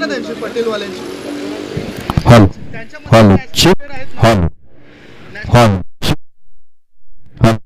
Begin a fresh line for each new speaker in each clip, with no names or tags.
ना त्यांची पटेलवाल्यांची.
हॉल
त्यांच्यामध्ये
हॉल
national
चिप
player आहेत ना?
Hall hall hall hall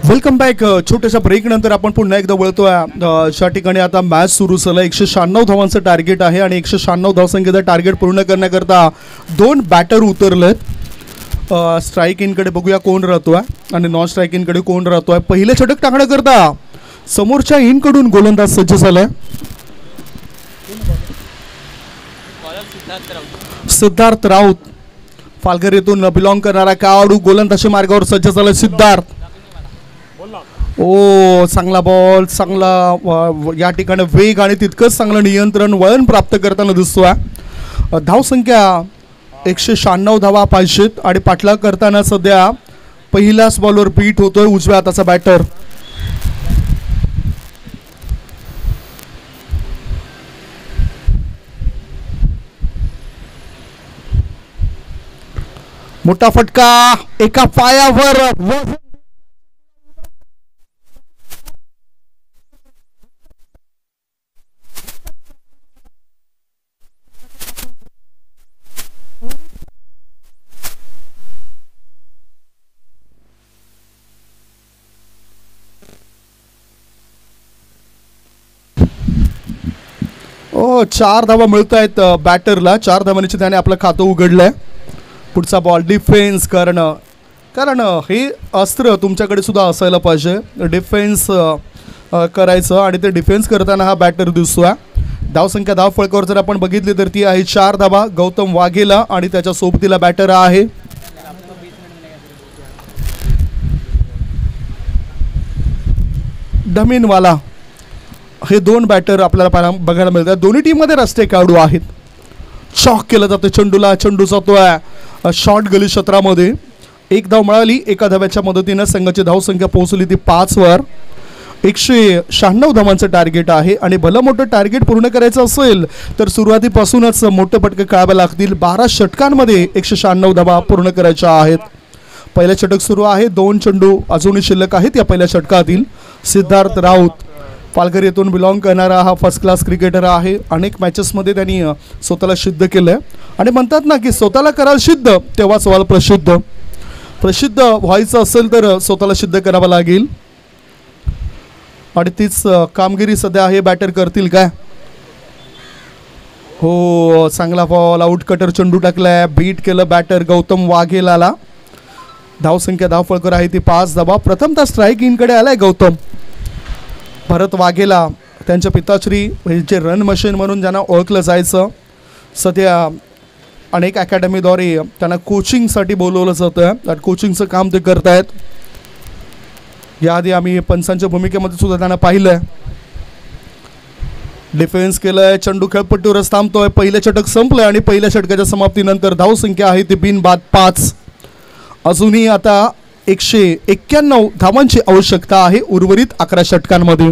welcome back. छोट्याशा ब्रेक नंतर आपण पुन्हा एकदा वळतोय. ज्या ठिकाणी आता मॅच सुरू झालं. 196 धावांचं टार्गेट आहे आणि 196 धावसंख्येचं टार्गेट पूर्ण करण्याकरता 2 बॅटर उतरलेत. स्ट्राईक इनकडे बघूया कोण राहतोय आणि नॉन स्ट्राईक इनकडे कोण राहतोय. पहिले षटक टाकण्याकरता समोरच्या इनकडून गोलंदाज सज्ज झालाय. सिद्धार्थ राऊत पालघर येथून बिलॉंग करणारा खेळाडू गोलंदाजी मार्गावर सज्ज झाला. सिद्धार्थ ओ चांगला बॉल, चांगला या ठिकाणी वेग आणि तितकंच चांगलं नियंत्रण वळण प्राप्त करताना दिसतोय. धावसंख्या 196 धावा पाहिजेत आणि पाठलाग करताना सध्या पहिल्याच बॉलवर बीट होतोय उजव्या हाताचा बॅटर. मोठा फटका एका पायावर. ओ 4 धावा मिळत आहेत बॅटरला. 4 धावांची त्याने आपलं खातं उघडलंय. पुढचा बॉल डिफेन्स कारण हे अस्त्र तुमच्याकडे सुद्धा असायला पाहिजे. डिफेन्स करायचं आणि ते डिफेन्स करताना हा बॅटर दिसतोय. धावसंख्या धाव फळकावर जर आपण बघितली तर ती आहे 4 धावा. गौतम वाघेला आणि त्याच्या सोबतीला बॅटर आहे धमीनवाला. हे 2 बॅटर आपल्याला बघायला मिळतात. दोन्ही टीममध्ये रस्ते खेळाडू आहेत. शॉक केलं जातं चेंडूला. चेंडू जातोय शॉर्ट गली क्षेत्रामध्ये. 1 धाव मिळाली. 1 धाव्याच्या मदतीनं संघाची धावसंख्या पोहोचली ती 5 वर. 196 धावांचं टार्गेट आहे आणि भलं मोठं टार्गेट पूर्ण करायचं असेल तर सुरुवातीपासूनच मोठे फटके खेळावे लागतील. 12 षटकांमध्ये 196 धावा पूर्ण करायच्या आहेत. पहिलं षटक सुरू आहे. 2 चेंडू अजूनही शिल्लक आहेत या पहिल्या षटकातील. सिद्धार्थ राऊत पालघर येथून बिलॉंग करणारा हा फर्स्ट क्लास क्रिकेटर आहे. अनेक मॅचेसमध्ये त्यांनी स्वतःला सिद्ध केलं आहे आणि म्हणतात ना की स्वतःला कराल सिद्ध तेव्हाच व्हाल प्रसिद्ध. प्रसिद्ध व्हायचं असेल तर स्वतःला सिद्ध करावं लागेल आणि तीच कामगिरी सध्या हे बॅटर करतील काय. हो चांगला बॉल. आउट कटर चेंडू टाकलाय. बीट केलं बॅटर गौतम वाघेलाला. धावसंख्या धाव फळकर आहे ती 5 धावा. प्रथमतः स्ट्राईक इनकडे आलाय गौतम. भरत वाघेला त्यांच्या पिताश्री जे रन मशीन म्हणून ज्यांना ओळखलं जायचं सध्या अनेक अकॅडमीद्वारे त्यांना कोचिंगसाठी बोलवलं जातं आणि कोचिंगचं काम ते करत आहेत. याआधी आम्ही पंचांच्या भूमिकेमध्ये सुद्धा त्यांना पाहिलं आहे. डिफेन्स केलंय. चेंडू खेळपट्टीवरच थांबतोय. पहिलं षटक संपलंय आणि पहिल्या षटकाच्या समाप्तीनंतर धावसंख्या आहे ती बिनबाद 5. अजूनही आता 191 धावांची आवश्यकता आहे उर्वरित 11 षटकांमध्ये.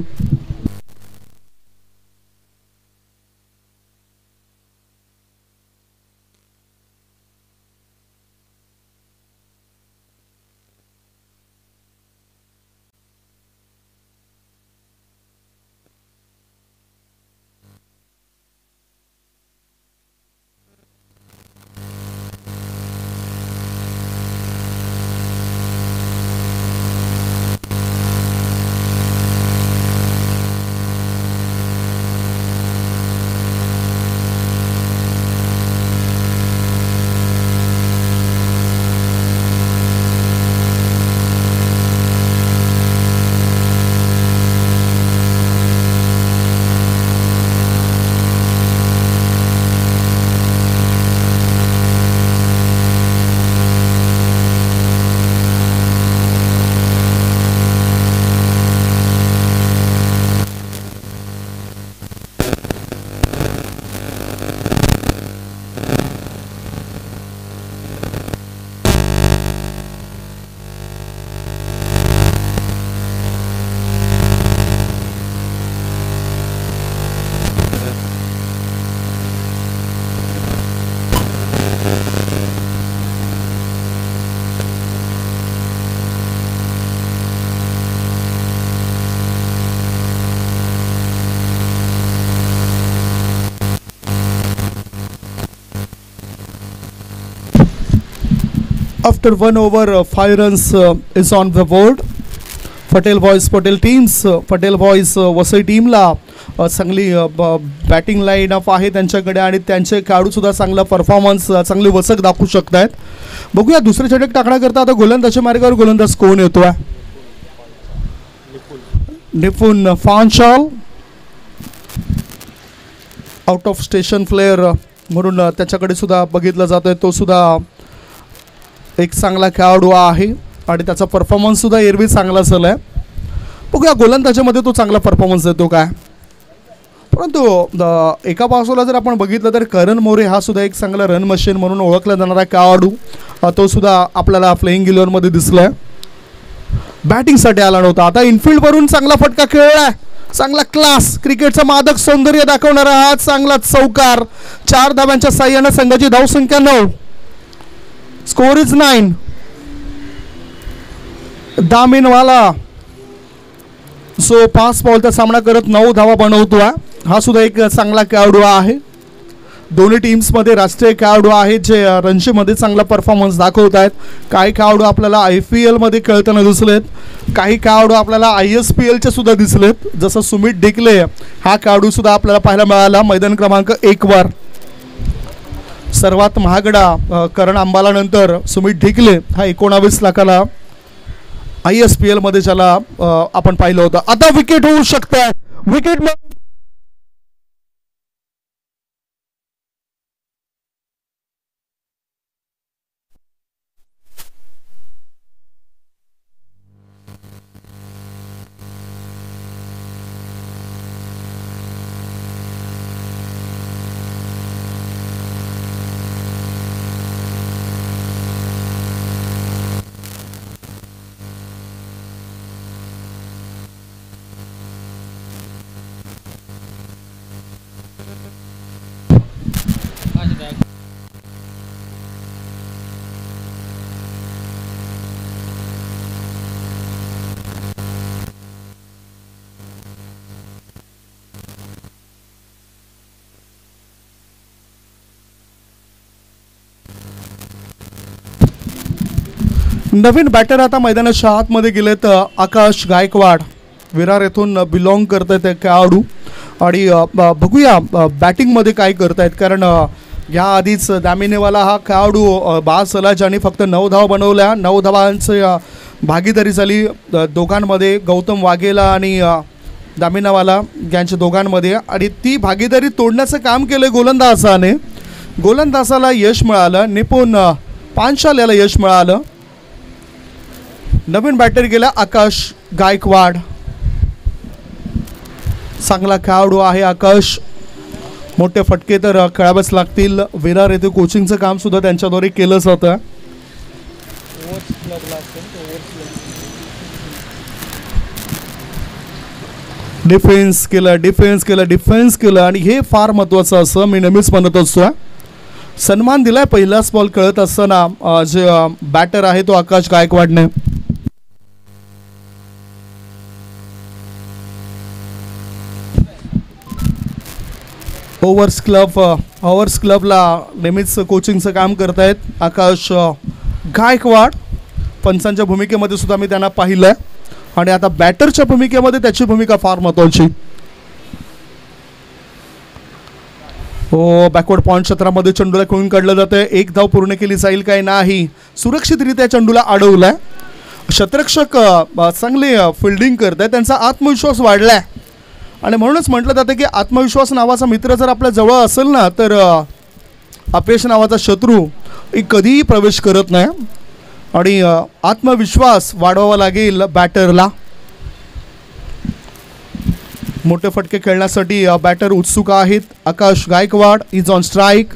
After 1 over, 5 runs is on the board. Patel Boys, Patel teams, Patel Boys Vasai टीमला चांगली बॅटिंग लाईन अप आहे त्यांच्याकडे आणि त्यांचे खेळाडू सुद्धा चांगला परफॉर्मन्स चांगली वसक दाखवू शकत आहेत. बघूया दुसरे षटक टाकण्याकरता आता गोलंदाजच्या मार्गावर गोलंदाज कोण येतोय. निपुण फांचाल आउट ऑफ स्टेशन प्लेयर म्हणून त्याच्याकडे सुद्धा बघितलं जातोय. तो सुद्धा एक चांगला खेळाडू आहे आणि त्याचा परफॉर्मन्स सुद्धा एरवी चांगला झाला आहे. बघूया गोलंदाजामध्ये तो चांगला परफॉर्मन्स देतो काय. परंतु एका बाजूला जर आपण बघितलं तर करण मोरे हा सुद्धा एक चांगला रन मशीन म्हणून ओळखला जाणारा खेळाडू तो सुद्धा आपल्याला प्लेइंग इलेव्हनमध्ये दिसलाय. बॅटिंगसाठी आला नव्हता. आता इनफिल्डवरून चांगला फटका खेळलाय. चांगला क्लास क्रिकेटचं मादक सौंदर्य दाखवणारा हा चांगला चौकार. 4 धाब्यांच्या साह्याने संघाची धावसंख्या 9. Score is 9. दामिनवाला सो 5 बॉलचा सामना करत 9 धावा बनवतोय. हा सुद्धा एक चांगला खेळाडू आहे. दोन्ही टीम्समध्ये राष्ट्रीय खेळाडू आहेत जे रणजीमध्ये चांगला परफॉर्मन्स दाखवत आहेत. काही खेळाडू आपल्याला IPL मध्ये खेळताना दिसलेत. काही खेळाडू आपल्याला ISPLचे सुद्धा दिसलेत. जसं सुमित ढिकले हा खेळाडू सुद्धा आपल्याला पाहायला मिळाला मैदान क्रमांक 1 वर. सर्वात महागडा करण अंबाला नंतर सुमित ढिकले हा 19 लाखाला ISPL मध्ये ज्याला आपण पाहिलं होतं. आता विकेट होऊ शकतं. विकेट नवीन बॅटर आता मैदानाच्या आतमध्ये गेलेत. आकाश गायकवाड विरार येथून बिलॉंग करत आहेत खेळाडू आणि बघूया बॅटिंगमध्ये काय करतायत. कारण या आधीच दामिनेवाला हा खेळाडू बास झाला ज्याने फक्त 9 धावा बनवल्या. 9 धावांची भागीदारी झाली दोघांमध्ये, गौतम वाघेला आणि दामिनावाला यांच्या दोघांमध्ये. आणि ती भागीदारी तोडण्याचं काम केलं गोलंदाजाने. गोलंदाजाला यश मिळालं. निपुण पांचाल याला यश मिळालं. नवीन बॅटर गेला आकाश गायकवाड. चांगला खेळाडू आहे आकाश. मोठे फटके तर खेळावेच लागतील. विरार येथे कोचिंगचं काम सुद्धा त्यांच्याद्वारे केलं जातं. डिफेन्स केलं आणि हे फार महत्त्वाचं असं मी नेहमीच म्हणत असतो. सन्मान दिलाय पहिलाच बॉल कळत असताना जे बॅटर आहे तो आकाश गायकवाडने. ओव्हर्स क्लबला नेहमीच कोचिंगचं काम करतायत आकाश गायकवाड. पंचांच्या भूमिकेमध्ये सुद्धा मी त्यांना पाहिलंय आणि आता बॅटरच्या भूमिकेमध्ये त्याची भूमिका फार महत्त्वाची. हो, बॅकवर्ड पॉइंट क्षेत्रामध्ये चेंडूला खेळून काढलं जातंय. 1 धाव पूर्ण केली जाईल काय नाही. सुरक्षितरित्या चेंडूला अडवलाय. क्षेत्ररक्षक चांगले फिल्डिंग करतायत. त्यांचा आत्मविश्वास वाढलाय आणि म्हणूनच म्हटलं जातं की आत्मविश्वास नावाचा मित्र जर आपल्या जवळ असेल ना तर अपयश नावाचा शत्रू कधीही प्रवेश करत नाही. आणि आत्मविश्वास वाढवावा लागेल बॅटरला. मोठे फटके खेळण्यासाठी बॅटर उत्सुक आहेत. आकाश गायकवाड इज ऑन स्ट्राईक.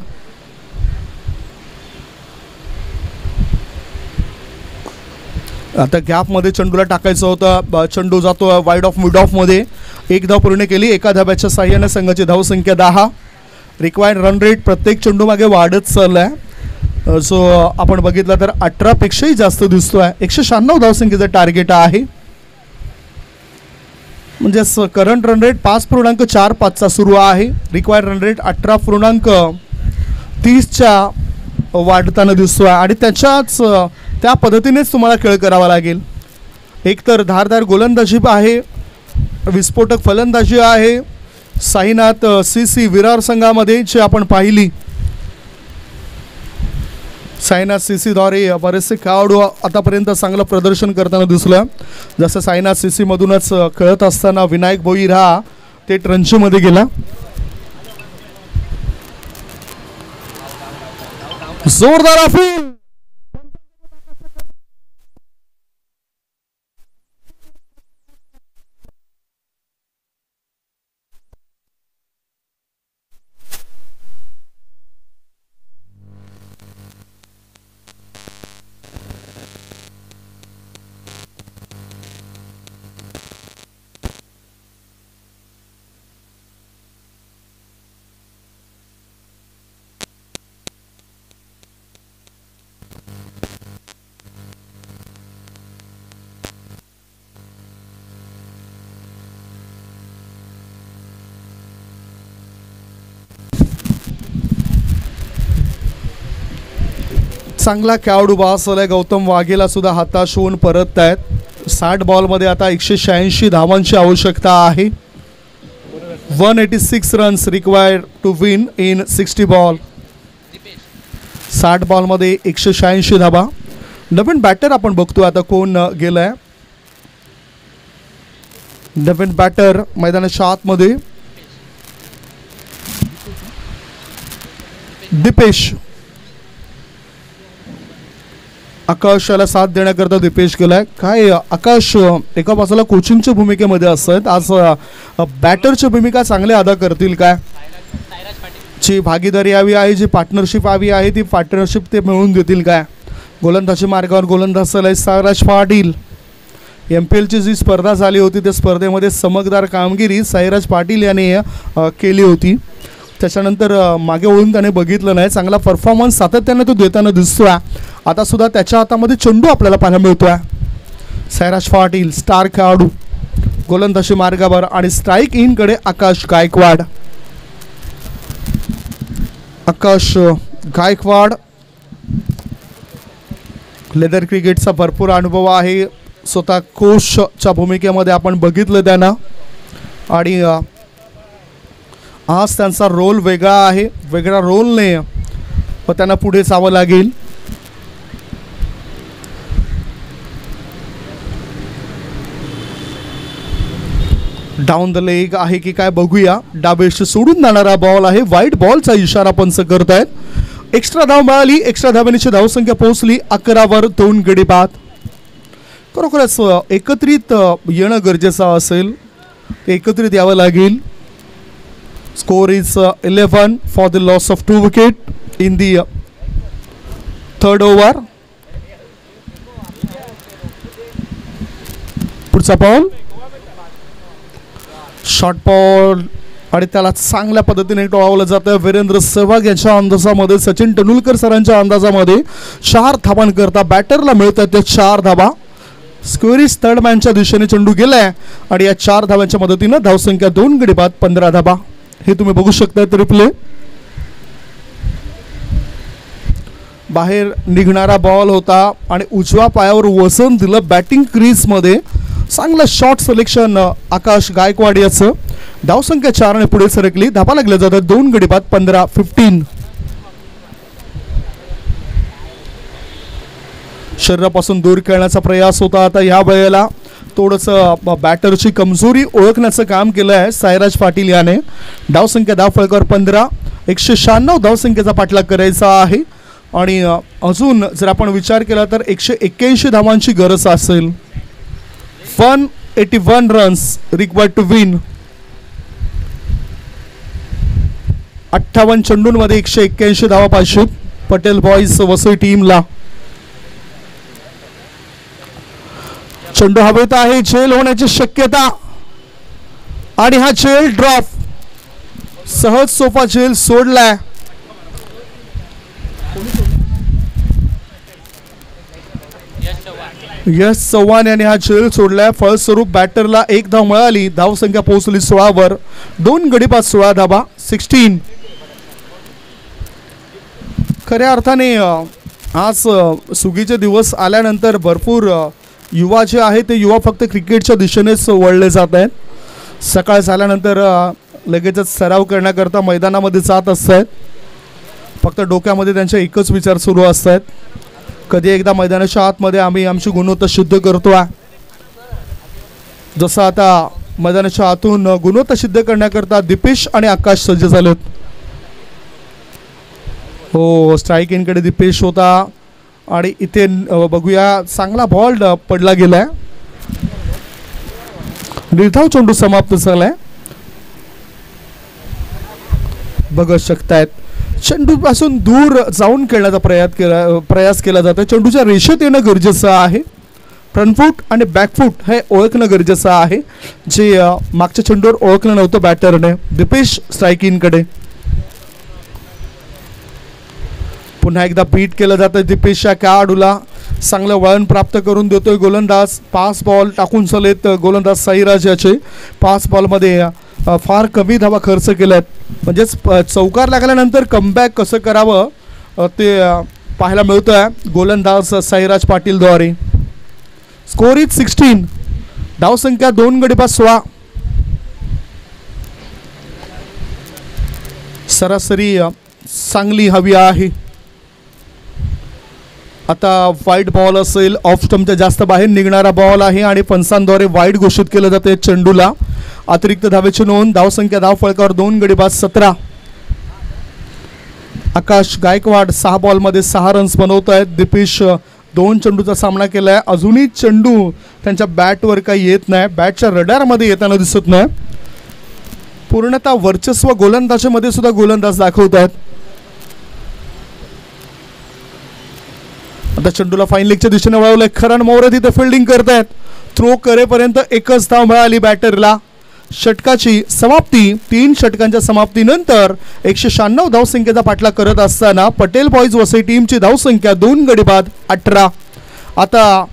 आता गॅपमध्ये चेंडूला टाकायचं होतं. चेंडू जातो वाईड ऑफ मिड ऑफमध्ये. 1 धाव पूर्ण केली. 1 धाब्याच्या साह्याने संघाची धावसंख्या 10. रिक्वायर्ड रन रेट प्रत्येक चेंडू मागे वाढत चाललाय. जो आपण बघितला तर 18 पेक्षाही जास्त दिसतोय. 196 धावसंख्येचं टार्गेट आहे. म्हणजे करंट रन रेट 5.45चा सुरू आहे. रिक्वायर्ड रन रेट 18.30च्या वाढताना दिसतोय आणि त्याच्याच त्या पद्धतीनेच तुम्हाला खेळ करावा लागेल. एकतर धारदार गोलंदाजी आहे, विस्फोटक फलंदाजी आहे. साईनाथ CC विरार संघामध्ये जे आपण पाहिली, साईनाथ CC द्वारे बरेचसे खेळाडू आतापर्यंत चांगलं प्रदर्शन करताना दिसलं. जसं साईनाथ CC मधूनच खेळत असताना विनायक भोईर हा थेट रणजीमध्ये गेला. जोरदार अपील. चांगला खेळाडू बासला गौतम वाघेला सुद्धा हताश होऊन परत आहेत. 60 बॉलमध्ये आता 186 धावांची आवश्यकता आहे. 186 runs required to win in 60 ball. 60 बॉलमध्ये 186 धावा. नवीन बॅटर आपण बघतो आता कोण गेलाय. नवीन बॅटर मैदानाच्या आतमध्ये दीपेश. आकाशाला साथ देण्याकरता दीपेश गेलाय. काय आकाश एका बाजूला कोचिंगच्या भूमिकेमध्ये असत, आज बॅटरची भूमिका चांगली अदा करतील काय? जी भागीदारी हवी आहे, जी पार्टनरशिप हवी आहे, ती पार्टनरशिप ते मिळवून देतील काय? गोलंदाजी मार्गावर गोलंदाज सायराज पाटील. MPLची जी स्पर्धा झाली होती त्या स्पर्धेमध्ये चमकदार कामगिरी सायराज पाटील याने केली होती. त्याच्यानंतर मागे वळून त्याने बघितलं नाही. चांगला परफॉर्मन्स सातत्याने तो देताना दिसतोय. आता सुद्धा त्याच्या हातामध्ये चेंडू आपल्याला पाहायला मिळतोय. सायराज पाटील स्टार खेळाडू गोलंदाजी मार्गावर आणि स्ट्राईक इनकडे आकाश गायकवाड. आकाश गायकवाड लेदर क्रिकेटचा भरपूर अनुभव आहे. स्वतः कोचच्या भूमिकेमध्ये आपण बघितलं त्यांना आणि आज त्यांचा रोल वेगळा आहे. वेगळ्या रोलने त्यांना पुढे जावं लागेल. डाऊन द लेग आहे की काय बघूया. डाबेश सोडून जाणारा बॉल आहे. वाईट बॉलचा इशारा पंच करत आहेत. एक्स्ट्रा धाव मिळाली. एक्स्ट्रा धावांची धावसंख्या पोहोचली 11वर 2 गडी बाद. खरोखरच एकत्रित येणं गरजेचं असेल. एकत्रित यावं लागेल. Score is 11 for the loss of 2 wicket in the third over. पुढचा बॉल शॉर्ट बॉल आणि त्याला चांगल्या पद्धतीने टोळवलं जातं. वीरेंद्र सहवाग यांच्या अंदाजामध्ये, सचिन तेंडुलकर सरांच्या अंदाजामध्ये 4 धावांकरता बॅटरला मिळतात त्या 4 धावा. स्क्वेअरिस थर्ड मॅनच्या दिशेने चेंडू गेलाय आणि या 4 धावांच्या मदतीने धावसंख्या 2 गडी बाद 15 धावा. हे तुम्ही बघू शकता. रिप्ले बाहेर निघणारा बॉल होता आणि उजव्या पायावर वजन दिलं बॅटिंग क्रीजमध्ये. चांगलं शॉट सिलेक्शन आकाश गायकवाड याचं. धावसंख्या 4 ने पुढे सरकली. धावा लागल्या जातात 2 गडी बाद 15-15. शरीरापासून दूर खेळण्याचा प्रयास होता. आता या वेळेला थोडंसं बॅटरची कमजोरी ओळखण्याचं काम केलं आहे सायराज पाटील याने. धावसंख्या धाव फलकावर 15. 196 धावसंख्येचा पाठलाग करायचा आहे आणि अजून जर आपण विचार केला तर 181 धावांची गरज असेल. 181 रन्स रिक्वायर्ड टू विन. 58 चेंडूंमध्ये 181 धावा पाहिजे पटेल बॉईज वसई टीमला. चेंडू हवेत आहे. झेल होण्याची शक्यता आणि हा झेल ड्रॉप. सहज सोपा झेल सोडलाय. यश चव्हाण यांनी हा झेल सोडलाय. फळस्वरूप बॅटरला 1 धाव मिळाली. धावसंख्या पोहोचली 16वर. 2 गडी बाद 16 धावा 16. खऱ्या अर्थाने आज सुगीचे दिवस आल्यानंतर भरपूर युवा जे आहे ते युवा फक्त क्रिकेटच्या दिशेनेच वळले जात आहेत. सकाळ झाल्यानंतर लगेचच सराव करण्याकरता मैदानामध्ये जात असत आहेत. फक्त डोक्यामध्ये त्यांचे एकच विचार सुरू असत आहेत, कधी एकदा मैदानाच्या आतमध्ये आम्ही आमची गुणवत्ता सिद्ध करतो आहे. जसं आता मैदानाच्या आतून गुणवत्ता सिद्ध करण्याकरता दीपेश आणि आकाश सज्ज झालेत. हो, स्ट्राईक इनकडे दीपेश होता आणि इथे बघूया चांगला बॉल पडला गेलाय. निर्धाव चेंडू समाप्त झालाय. बघू शकतायत चेंडूपासून दूर जाऊन खेळण्याचा प्रयास केला जातो. चेंडूच्या रेषेत येणं गरजेचं आहे. फ्रंट फूट आणि बॅक फूट हे ओळखणं गरजेचं आहे, जे मागच्या चेंडूवर ओळखलं नव्हतं बॅटरने. दीपेश स्ट्राईक इनकडे. पुन्हा एकदा बीट केलं जातं. दीपेशच्या खेळाडूला चांगलं वळण प्राप्त करून देतोय गोलंदाज. 5 बॉल टाकून चालेत गोलंदाज साईराज याचे. 5 बॉलमध्ये फार कमी धावा खर्च केल्यात. म्हणजेच चौकार लागल्यानंतर कमबॅक कसं करावं ते पाहायला मिळतं आहे गोलंदाज साईराज पाटीलद्वारे. Score is 16. धावसंख्या 2 गडी बाद 16. सरासरी चांगली हवी आहे. आता वाईड बॉल असेल, ऑफ स्टंपच्या जास्त बाहेर निघणारा बॉल आहे आणि पंचांद्वारे वाईड घोषित केलं जाते चेंडूला. अतिरिक्त धावेची नोंद. धावसंख्या धाव फळकावर 2 गडी बाद 17. आकाश गायकवाड 6 बॉलमध्ये 6 रन्स बनवत आहेत. दीपेश 2 चेंडूचा सामना केला आहे. अजूनही चेंडू त्यांच्या बॅटवर काही येत नाही, बॅटच्या रडारमध्ये येताना दिसत नाही. पूर्णतः वर्चस्व गोलंदाजीमध्ये सुद्धा गोलंदाज दाखवत आहेत. आता चेंडूला फाईन लेगच्या दिशेने वळवलंय. करण मोरे तिथे फिल्डिंग करतायत. थ्रो करेपर्यंत एकच धाव मिळाली बॅटरला. षटकाची समाप्ती. 3 षटकांच्या समाप्तीनंतर 196 धावसंख्येचा पाठलाग करत असताना पटेल बॉईज वसई टीमची धावसंख्या 2 गडी बाद 18. आता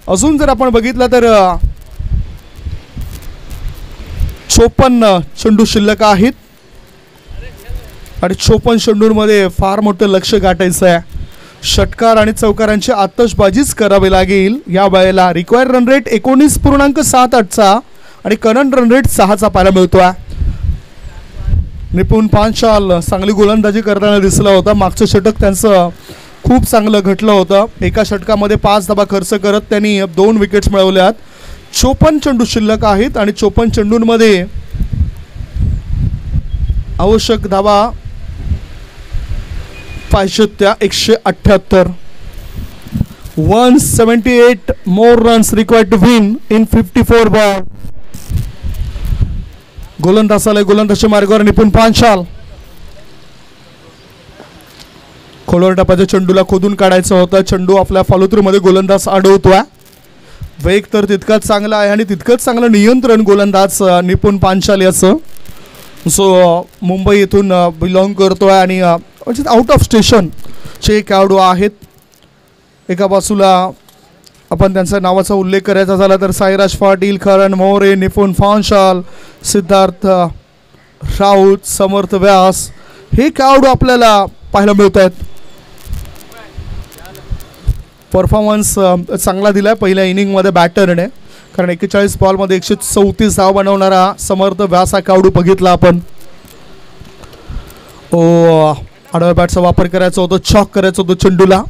अजून जर आपण बघितलं तर 54 चेंडू शिल्लक आहेत आणि 54 चेंडूंमध्ये फार मोठं लक्ष गाठायचं आहे. षटकार आणि चौकारांची आतषबाजीच करावी लागेल या वेळेला. रिक्वायर्ड रन रेट 19.78चा आणि करंट रन रेट 6चा पाहायला मिळतो आहे. निपुण पांचाल चांगली गोलंदाजी करताना दिसला होता. मागचं षटक त्यांचं खूप चांगलं घटलं होतं. एका षटकामध्ये 5 धावा खर्च करत त्यांनी 2 विकेट्स मिळवल्यात. 54 चेंडू शिल्लक आहेत आणि 54 चेंडूंमध्ये आवश्यक धावा पाहिजे त्या 178. 178 more runs required to win in 54 ball. गोलंदाज आलाय. गोलंदाजच्या मार्गावर निपुण पांचाल. खोलवर टप्प्याच्या चेंडूला खोदून काढायचं होतं. चेंडू आपल्या फॉलोथ्रू मध्ये गोलंदाज अडवतोय. वेग तर तितकाच चांगला आहे आणि तितकंच चांगलं नियंत्रण गोलंदाज निपुण पांचाल याचं. सो मुंबई इथून बिलॉंग करतोय आणि आउट ऑफ स्टेशन चे खेळाडू आहेत. एका बाजूला आपण त्यांच्या नावाचा उल्लेख करायचा झाला तर साईराज पाटील, करण मोरे, निपुण पांचाल, सिद्धार्थ राऊत, समर्थ व्यास हे खेळाडू आपल्याला पाहायला मिळत आहेत. परफॉर्मन्स चांगला दिला आहे पहिल्या इनिंगमध्ये बॅटरने, कारण 41 बॉलमध्ये 134 धावा बनवणारा समर्थ व्यास हा खेळाडू बघितला आपण. आडव्या बॅटचा वापर करायचा होता, चॉक करायचं होतं चेंडूला.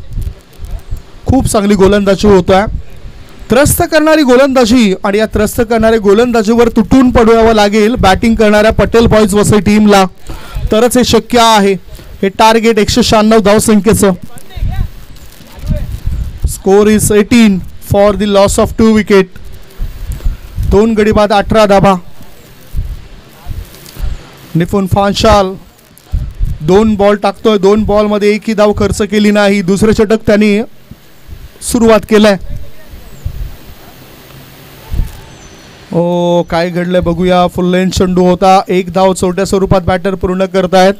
खूप चांगली गोलंदाजी होत आहे. त्रस्त करणारी गोलंदाजी आणि या त्रस्त करणाऱ्या गोलंदाजीवर तुटून पडावं लागेल बॅटिंग करणाऱ्या पटेल बॉईज वसई टीमला, तरच हे शक्य आहे. हे टार्गेट 196 धावसंख्येचं. Score is 18 for the loss of 2 wicket. 2 गडी बाद 18 धाबा. निपुण पांचाल 2 बॉल टाकतोय. 2 बॉलमध्ये एकही धाव खर्च केली नाही. दुसरे षटक त्यांनी सुरुवात केलंय. काय घडलंय बघूया. फुल लेंथ चेंडू होता. 1 धाव छोट्या स्वरूपात बॅटर पूर्ण करतायत.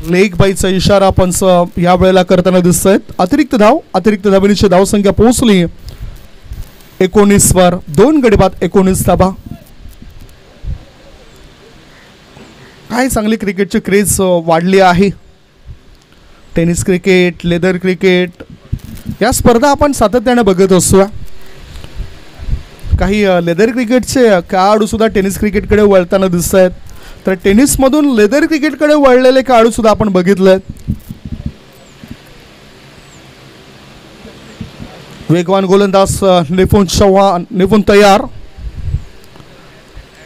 लेग बाईचा इशारा पंच या वेळेला करताना दिसत आहेत. अतिरिक्त धावेची धावसंख्या पोहोचली 19 वर. 2 गडी बाद 19 धाबा. काय चांगली क्रिकेटची क्रेज वाढली आहे. टेनिस क्रिकेट, लेदर क्रिकेट या स्पर्धा आपण सातत्याने बघत असतो. काही लेदर क्रिकेटचे खेळाडूसुद्धा टेनिस क्रिकेटकडे वळताना दिसत आहेत. तर टेनिसमधून लेदर क्रिकेटकडे वळलेले खेळाडूसुद्धा आपण बघितले आहेत. वेगवान गोलंदाज निपुण तयार.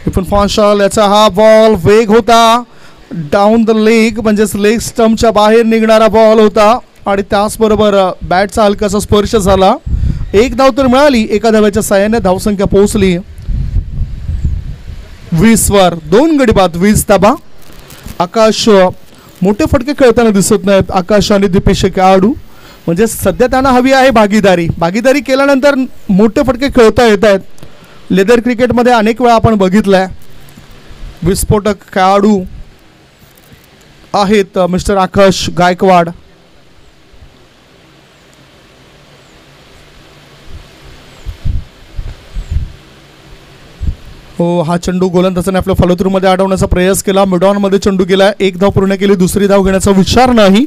निपुण फॉन्शॉल याचा हा बॉल वेग होता, डाऊन द लेग म्हणजेच लेग स्टम्पच्या बाहेर निघणारा बॉल होता आणि त्याचबरोबर बॅटचा हलकासा स्पर्श झाला. एक धाव तर मिळाली. एका धाव्याच्या साहाय्याने धावसंख्या पोहोचली 20 वर. 2 गडी बाद 20 धाबा. आकाश मोठे फटके खेळताना दिसत नाहीत. आकाश आणि दीपेश खेळाडू म्हणजे सध्या त्यांना हवी आहे भागीदारी केल्यानंतर मोठे फटके खेळता येत आहेत. लेदर क्रिकेटमध्ये अनेक वेळा आपण बघितलंय विस्फोटक खेळाडू आहेत मिस्टर आकाश गायकवाड. हो, हा चेंडू गोलंदाजाने आपल्या फॉलोथ्रूमध्ये अडवण्याचा प्रयास केला. मिडॉनमध्ये चेंडू गेला. 1 धाव पूर्ण केली. दुसरी धाव घेण्याचा विचार नाही.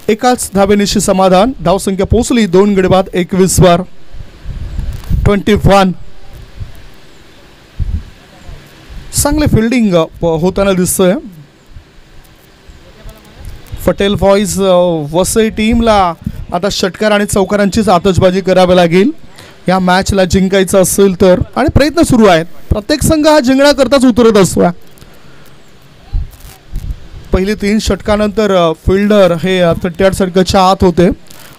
एकाच धावेनिशी समाधान. धावसंख्या पोहोचली 2 गडी बाद 21 वर. 21. चांगले फिल्डिंग होताना दिसतंय. पटेल बॉईज वसई टीमला आता षटकार आणि चौकारांचीच आतषबाजी करावी लागेल या मॅचला जिंकायचं असेल तर. आणि प्रयत्न सुरू आहेत. प्रत्येक संघ हा जिंकण्याकरताच उतरत असतो. पहिली 3 षटकानंतर फिल्डर हे 38 सर्कलच्या आत होते.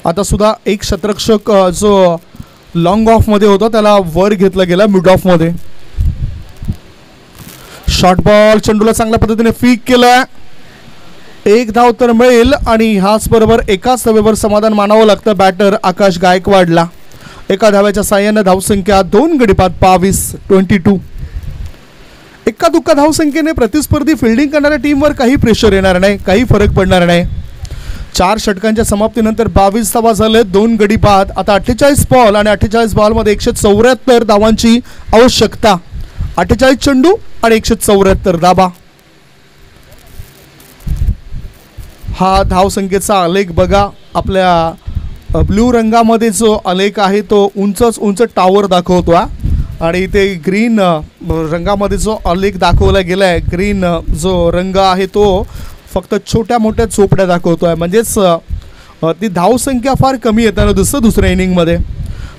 आता सुद्धा एक शतरक्षक जो लॉंग ऑफमध्ये होता त्याला वर घेतला गेला मिड ऑफमध्ये. शॉर्ट बॉल चेंडूला चांगल्या पद्धतीने फीक केला. 1 धाव तर मिळेल आणि ह्याच बरोबर एकाच धावेवर समाधान मानावं लागतं बॅटर आकाश गायकवाडला. एका धाव्याच्या साह्याने धावसंख्या 2 गडी बाद 22. एका दुक्का धावसंख्येने प्रतिस्पर्धी फिल्डिंग करणाऱ्या टीमवर काही प्रेशर येणार नाही, काही फरक पडणार नाही. 4 षटकांच्या समाप्तीनंतर 22 धावा झाले. 2 गडी बाद. आता 48 बॉल आणि 48 बॉलमध्ये 174 धावांची आवश्यकता. 48 चेंडू आणि 174 धावा. हा धावसंख्येचा आलेख बघा. आपल्या ब्ल्यू रंगामध्ये जो आलेख आहे तो उंच टावर दाखवतो आणि इथे ग्रीन रंगामध्ये जो आलेख दाखवला गेला आहे, ग्रीन जो रंग आहे तो फक्त छोट्या मोठ्या चोपड्या दाखवतो आहे. म्हणजेच ती धावसंख्या फार कमी येताना दिसतं दुसऱ्या इनिंगमध्ये.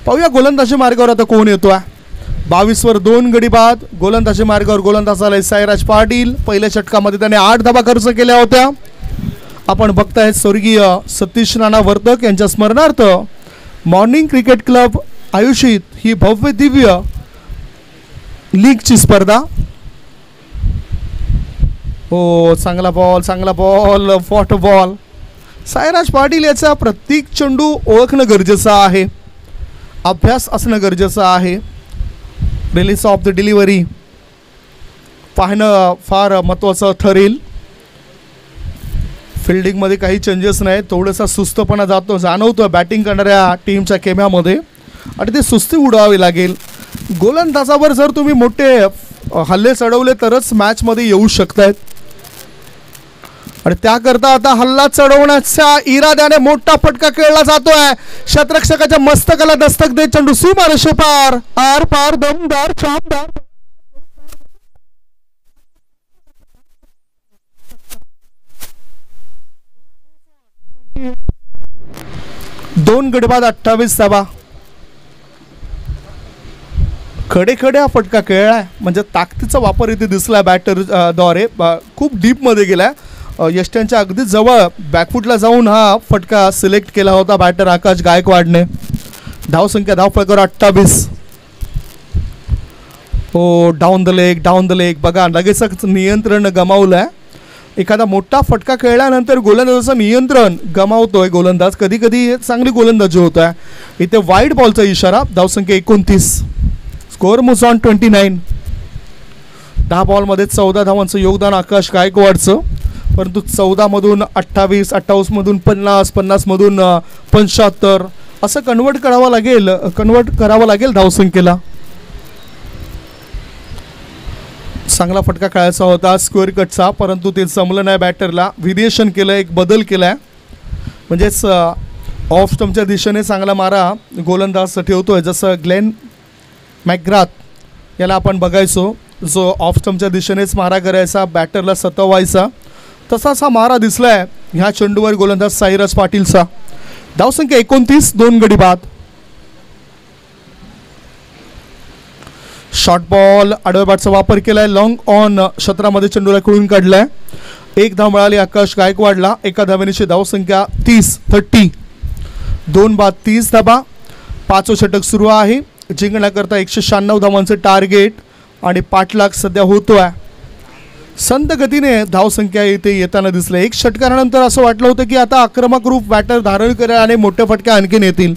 पाहूया गोलंदाजी मार्गावर आता कोण येतो आहे. 22 वर 2 गडी बाद. गोलंदाजी मार्गावर गोलंदाज आलाय साईराज पाटील. पहिल्या षटकामध्ये त्याने 8 धावा खर्च केल्या होत्या. आपण बघताय स्वर्गीय सतीश नाना वर्तक यांच्या स्मरणार्थ मॉर्निंग क्रिकेट क्लब आयोजित ही भव्य दिव्य लीगची स्पर्धा. हो, चांगला ball fought ball. Sairaj Patil याचा प्रत्येक चेंडू ओळखणं गरजेचं आहे. अभ्यास असणं गरजेचं आहे. रिलीज ऑफ द डिलिव्हरी पाहणं फार महत्त्वाचं ठरेल. फिल्डिंगमध्ये काही चेंजेस नाही. थोडासा सुस्तपणा जाणवतो बॅटिंग करणाऱ्या टीमच्या केम्यामध्ये आणि ते सुस्ती उडवावी लागेल. गोलंदाजावर जर तुम्ही मोठे हल्ले चढवले तरच मॅचमध्ये येऊ शकतायत आणि त्याकरता आता हल्ला चढवण्याच्या इराद्याने मोठा फटका खेळला जातोय. शतरक्षकाच्या मस्तकाला दस्तक देत चेंडू सीमारेषे पार. आर पार दमदार शानदार. दोन गडी बाद 28 धावा. खडे हा फटका खेळलाय म्हणजे ताकदीचा वापर इथे दिसला बॅटर द्वारे. खूप डीपमध्ये गेलाय. यष्ट्यांच्या अगदी जवळ बॅकफुटला जाऊन हा फटका सिलेक्ट केला होता बॅटर आकाश गायकवाडने. धावसंख्या धावफलकावर 28. हो, डाऊन द लेग बघा लगेचच नियंत्रण गमावलंय. एखादा मोठा फटका खेळल्यानंतर गोलंदाजाचं नियंत्रण गमावतोय गोलंदाज. कधी कधी चांगली गोलंदाजी होत आहे. इथे वाईड बॉलचा इशारा. धावसंख्या 29. Score moves on 29. 10 बॉलमध्ये 14 धावांचं योगदान आकाश गायकवाडचं. परंतु 14 मधून 28, 28 मधून 50, 50 मधून 75 असं कन्वर्ट करावं लागेल धावसंख्येला. चांगला फटका खेळायचा होता स्क्वेअर कटचा, परंतु ते जमलं नाही बॅटरला. व्हेरिएशन केलं, एक बदल केलाय. म्हणजेच ऑफ स्टंपच्या दिशेने चांगला मारा गोलंदाज ठेवतोय. जसं ग्लेन मॅकग्राथ याला आपण बघायचो, जो ऑफ स्टंपच्या दिशेनेच मारा करायचा, बॅटरला सतवायचा, तसाच हा मारा दिसलाय ह्या चेंडूवर गोलंदाज साईराज पाटीलचा. धावसंख्या 29, 2 गडी बाद. शॉर्ट बॉल आडव्या बॅटचा वापर केलाय, लॉंग ऑन क्षेत्रामध्ये चेंडूला खेळून काढलाय. 1 धाव मिळाली आकाश गायकवाडला. एका धावेची धावसंख्या 30, 30, 2 बाद, 30 धाबा. 5वं षटक सुरू आहे. जिंकण्याकरता 196 धावांचं टार्गेट आणि पाठलाग सध्या होतोय. संत गतीने धावसंख्या इथे येताना दिसले. 1 षटकारानंतर असं वाटलं होतं की आता आक्रमक रूप बॅटर धारण करेल आणि मोठ्या फटक्या आणखीन येतील,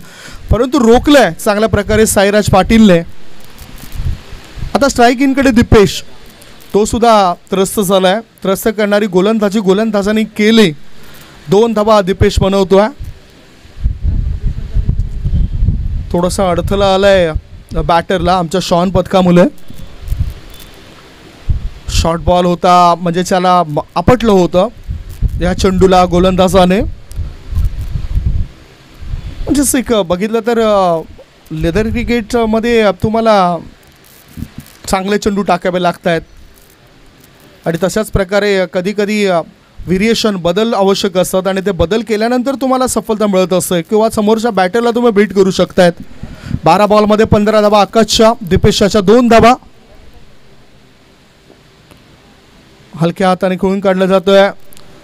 परंतु रोखलंय चांगल्या प्रकारे साईराज पाटीलने. आता स्ट्राईक इनकडे दिपेश, तो सुद्धा त्रस्त झालाय. त्रस्त करणारी गोलंदाजांनी केले. 2 धावा दिपेश बनवतोय. थोडासा अडथळा आलाय बॅटरला आमच्या शॉन पथकामुळे. शॉर्ट बॉल होता, म्हणजे त्याला आपटलं होतं या चेंडूला गोलंदाजाने. म्हणजेच एक बघितलं तर लेदर क्रिकेटमध्ये तुम्हाला चांगले चेंडू टाकावे लागत आहेत आणि तशाच प्रकारे कधी कधी व्हेरिएशन बदल आवश्यक असतात आणि ते बदल केल्यानंतर तुम्हाला सफलता मिळत असते किंवा समोरच्या बॅटरला तुम्ही बीट करू शकतायत. 12 बॉलमध्ये 15 धावा आकाशच्या, दिपेशच्या 2 धावा. हलक्या हाताने खेळून काढलं जातोय.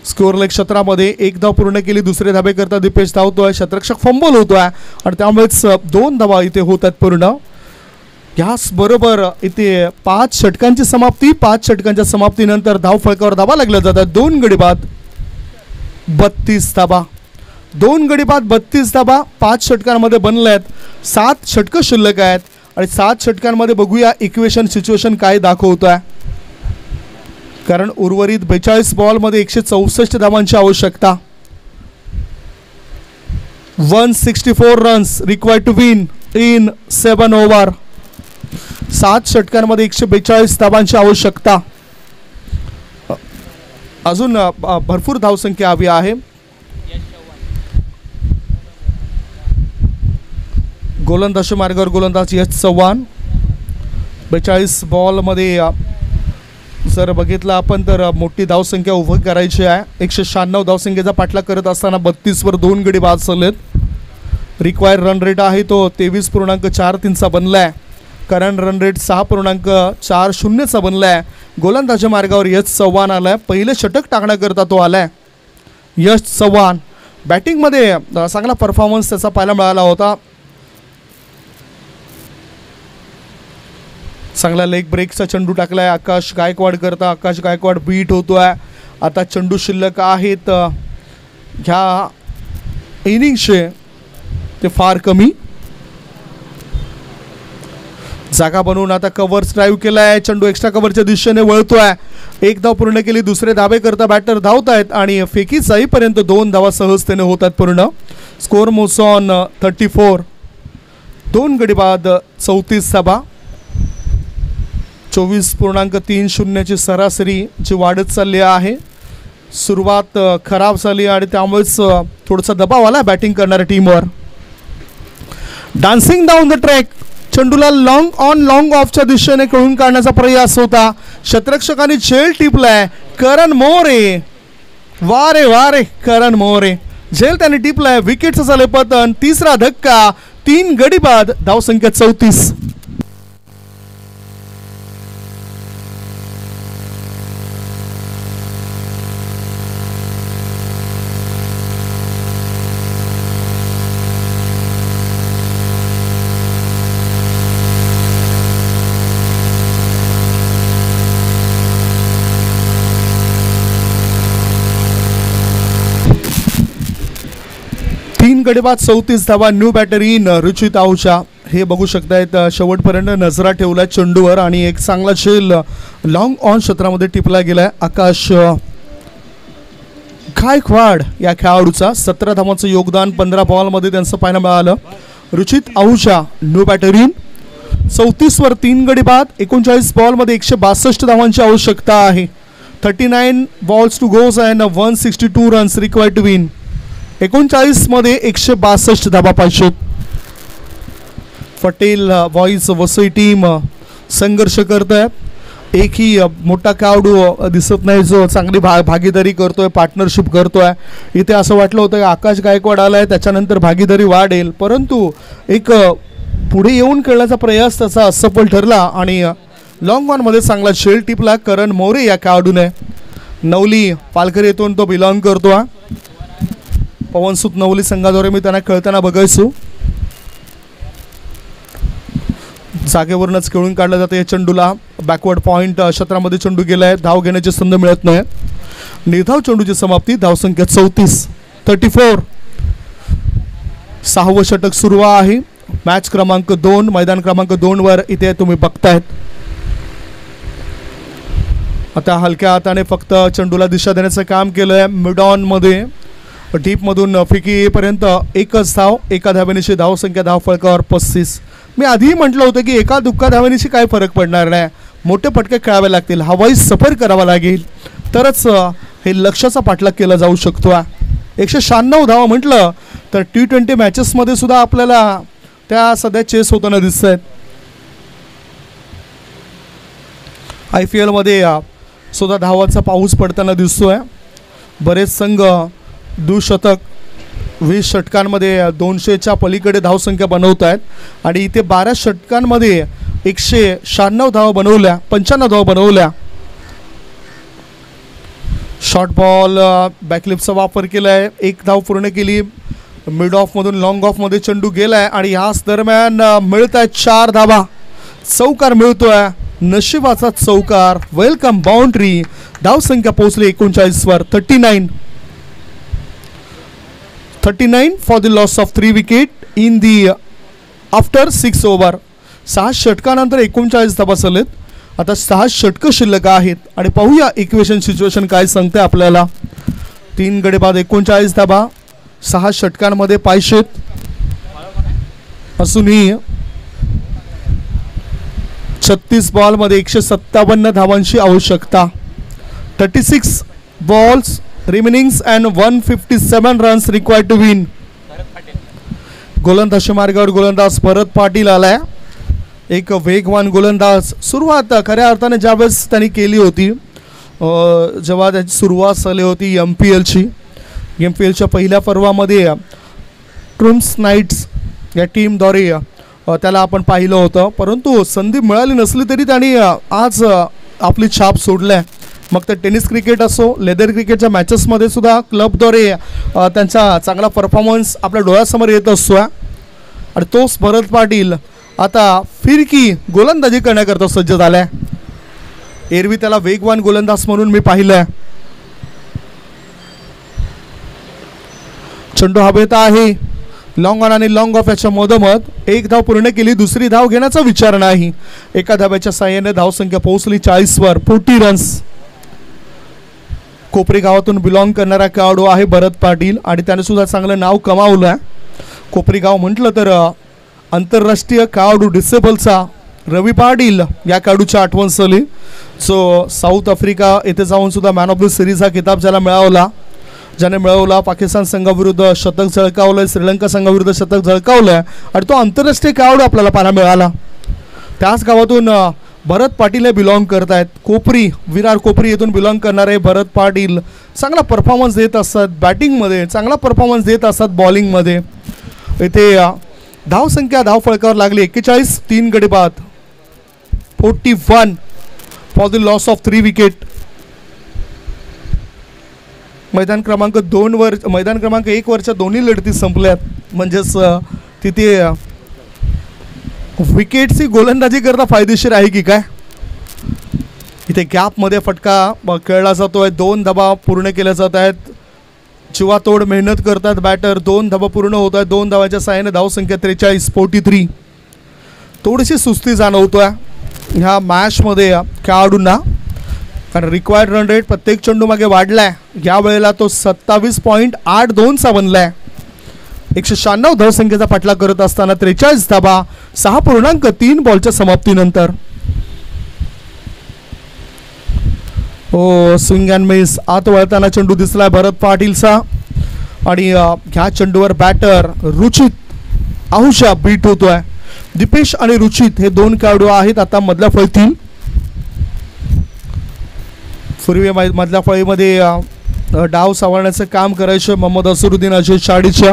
स्कोअर लेग क्षेत्रामध्ये 1 धाव पूर्ण केली. दुसरे धाबे करता दिपेश धावतोय. क्षेत्ररक्षक फंबल होतोय आणि त्यामुळेच 2 धावा इथे होतात पूर्ण. याचबरोबर इथे 5 षटकांची समाप्ती. 5 षटकांच्या समाप्तीनंतर धाव फळकावर धावा लागल्या जातात. 2 गडी बाद, 32 धाबा. 2 गडी बाद, 32 धाबा 5 षटकांमध्ये बनले आहेत. 7 षटकं शिल्लक आहेत आणि 7 षटकांमध्ये बघूया इक्वेशन सिच्युएशन काय दाखवत आहे. कारण उर्वरित 42 बॉलमध्ये 164 धावांची आवश्यकता. 164 runs required to win in 7 over. 7 षटकांमध्ये 142 धावांची आवश्यकता. अजून भरपूर धावसंख्या हवी आहे. गोलंदाज मार्गावर गोलंदाज यश चव्हाण. 42 बॉलमध्ये जर बघितलं आपण तर मोठी धावसंख्या उभी करायची आहे. 196 धावसंख्येचा पाठलाग करत असताना 32वर 2 गडी बाद झालेत. रिक्वायर्ड रन रेट आहे तो 23.43चा बनला आहे. करंट रन रेट 6.40चा बनला आहे. गोलंदाज मार्गावर यश चव्हाण आला आहे. पहिले षटक टाकण्याकरता तो आला आहे. यश चव्हाण बॅटिंगमध्ये चांगला परफॉर्मन्स त्याचा पाहायला मिळाला होता. चांगला लेग ब्रेकचा चेंडू टाकलाय आकाश गायकवाड करता. आकाश गायकवाड बीट होतोय. आता चेंडू शिल्लक आहेत ह्या इनिंगचे ते फार कमी. जागा बनवून आता कव्हर ड्राईव्ह केलाय. चेंडू एक्स्ट्रा कव्हरच्या दिशेने वळतोय. 1 धाव पूर्ण केली. दुसरे धाबे करता बॅटर धावत आहेत आणि फेकी जाईपर्यंत 2 धावा सहजतेने होतात पूर्ण. Score moves on 34. 2 गडी बाद, 34 धाबा. 24.30ची सरासरी जी वाढत चालली आहे. सुरुवात खराब झाली आणि त्यामुळेच थोडासा दबाव आला बॅटिंग करणाऱ्या टीमवर. डान्सिंग डाऊन द ट्रॅक, चेंडूला लॉंग ऑफच्या दिशेने खेळून काढण्याचा प्रयास होता. क्षेत्ररक्षकांनी झेल टिपलाय. करण मोरे, वारे करण मोरे, झेल त्याने टिपलाय. विकेटचं झाले पतन. 3रा धक्का, 3 गडी बाद. धावसंख्या 34. गडी बाद, 34 धावा. न्यू बॅटर इन रुचित आहुजा. हे बघू शकतायत शेवटपर्यंत नजरा ठेवला चेंडूवर आणि एक चांगला झेल लॉंग ऑन क्षेत्रामध्ये टिपला गेलाय. आकाश गायकवाड या खेळाडूचा 17 धावांचं योगदान 15 बॉलमध्ये त्यांचं पाहायला मिळालं. रुचित आहुजा न्यू बॅटर इन. 34वर 3 गडी बाद. 39 बॉलमध्ये 162 धावांची आवश्यकता आहे. 39 balls to goes and 162 runs required to win. 39 मध्ये 162 धाबा पाहिजेत. पटेल बॉईज वसई टीम संघर्ष करत आहे. एकही मोठा खेळाडू दिसत नाही जो चांगली भागीदारी करतोय, पार्टनरशिप करतोय. इथे असं वाटलं होतं की आकाश गायकवाड आलाय त्याच्यानंतर भागीदारी वाढेल, परंतु एक पुढे येऊन खेळण्याचा प्रयास त्याचा असफल ठरला आणि लॉंग ऑनमध्ये चांगला शेल टिपला करण मोरे या खेळाडूने. नवली पालघर येथून तो बिलॉंग करतो. पवनसुत नवली संघाद्वारे मी त्यांना खेळताना बघायचो. जागेवरूनच खेळून काढलं जातं या चेंडूला. बॅकवर्ड पॉईंट क्षेत्रामध्ये चेंडू गेलाय, धाव घेण्याची संधी मिळत नाही. निर्धाव चेंडूची समाप्ती. धावसंख्या 34. 6वं षटक सुरू आहे. मॅच क्रमांक 2 मैदान क्रमांक 2 वर इथे तुम्ही बघतायत. आता हलक्या हाताने फक्त चेंडूला दिशा देण्याचं काम केलंय. मिडॉन मध्ये डीपमधून फिकी येईपर्यंत एकच धाव, एका धावेनिशी धावसंख्या धावफलकावर 35. मी आधीही म्हटलं होतं की एका दुःखा धावेनिशी काय फरक पडणार नाही, मोठे फटके खेळावे लागतील, हवाई सफर करावा लागेल, तरच हे लक्ष्याचा पाठलाग केला जाऊ शकतो. 196 धावा म्हटलं तर T20 मॅचेसमध्ये सुद्धा आपल्याला त्या सध्या चेस होताना दिसत आहेत. IPL मध्ये सुद्धा धावांचा पाऊस पडताना दिसतोय. बरेच संघ दुशतक 20 षटकांमध्ये 200च्या पलीकडे धावसंख्या बनवत आहेत आणि इथे 12 षटकांमध्ये 196 धावा बनवल्या, 95 धावा बनवल्या. शॉर्ट बॉल बॅकलिपचा वापर केला आहे, 1 धाव पूर्ण केली. मिड ऑफमधून लॉंग ऑफमध्ये चेंडू गेलाय आणि ह्याच दरम्यान मिळत आहेत 4 धावा. चौकार मिळतोय, नशिबाचा चौकार. Welcome boundary. धावसंख्या पोहोचली 39 वर. 39 for the loss of 3 wicket in the after 6 over. 6 षटकानंतर 39 धावा झालेत. आता 6 षटकं शिल्लक आहेत आणि पाहूया इक्वेशन सिच्युएशन काय सांगते आपल्याला. 3 गडी बाद 39 धावा 6 षटकांमध्ये पाहिजेत असूनही 36 बॉलमध्ये 157 धावांची आवश्यकता. 36 balls remainings and 157 runs required to win. गोलंदाजी मार्गावर गोलंदाज भरत पाटील आलाय. एक वेगवान गोलंदाज. सुरुवात खऱ्या अर्थाने ज्यावेळेस त्यांनी केली होती जेव्हा त्याची सुरुवात झाली होती MPLच्या पहिल्या पर्वामध्ये ट्रुम्स नाईट्स या टीमद्वारे त्याला आपण पाहिलं होतं, परंतु संधी मिळाली नसली तरी त्यांनी आज आपली छाप सोडली. मग ते टेनिस क्रिकेट असो, लेदर क्रिकेटच्या मॅचेसमध्ये सुद्धा क्लबद्वारे त्यांचा चांगला परफॉर्मन्स आपल्या डोळ्यासमोर येत असतो. आणि तोच भरत पाटील आता फिरकी गोलंदाजी करण्याकरता सज्ज झालाय. एरवी त्याला वेगवान गोलंदाज म्हणून मी पाहिलंय. चेंडू हवेत आहे. लॉंग ऑन आणि लॉंग ऑफ याच्या मधोमध 1 धाव पूर्ण केली, दुसरी धाव घेण्याचा विचार नाही. एका धाव्याच्या साह्याने धावसंख्या पोहोचली 40 वर. 40 रन्स. कोपरी गावातून बिलॉंग करणारा खेळाडू आहे भरत पाटील आणि त्याने सुद्धा चांगलं नाव कमावलं आहे. कोपरी गाव म्हटलं तर आंतरराष्ट्रीय खेळाडू डिसेबलचा रवी पाटील या खेळाडूची आठवण झाली, जो साऊथ आफ्रिका येथे जाऊन सुद्धा मॅन ऑफ द सिरीज हा किताब ज्याने मिळवला. पाकिस्तान संघाविरुद्ध शतक झळकावलंय, श्रीलंका संघाविरुद्ध शतक झळकावलंय आणि तो आंतरराष्ट्रीय खेळाडू आपल्याला पाहायला मिळाला. त्याच गावातून भरत पाटील हे बिलॉंग करत आहेत. विरार कोपरी येथून बिलॉंग करणारे भरत पाटील चांगला परफॉर्मन्स देत असतात. बॅटिंगमध्ये चांगला परफॉर्मन्स देत असतात, बॉलिंगमध्ये. इथे धावसंख्या धावफलकावर लागली 41. 3 गडी बाद. 41 for the loss of 3 wicket. मैदान क्रमांक 1 वरच्या दोन्ही लढती संपल्यात. म्हणजेच तिथे विकेटची गोलंदाजी करता फायदेशीर आहे की काय. इथे गॅपमध्ये फटका खेळला जातोय. 2 धावा पूर्ण केल्या जात आहेत. जीवातोड मेहनत करतात बॅटर. 2 धावा पूर्ण होत आहेत. 2 धावांच्या साहाय्याने धावसंख्या 43. 43. थोडीशी सुस्ती जाणवतोय ह्या मॅचमध्ये खेळाडूंना, कारण रिक्वायर्ड रन रेट प्रत्येक चेंडू मागे वाढलाय. या वेळेला तो 27.82चा बनलाय. 196 धावसंख्येचा पाठलाग करत असताना 43 धावा 6.3 बॉलच्या समाप्तीनंतर. Swing and miss. आत वळताना चेंडू दिसलाय भरत पाटीलचा. आणि ह्या चेंडूवर बॅटर रुचित आहुषा बीट होतोय. दीपेश आणि रुचित हे दोन खेळाडू आहेत आता मधल्या फळीतील. पूर्वी मधल्या फळीमध्ये डाव सावरण्याचं काम करायचं मोहम्मद असरुद्दीन अजय शाडीच्या,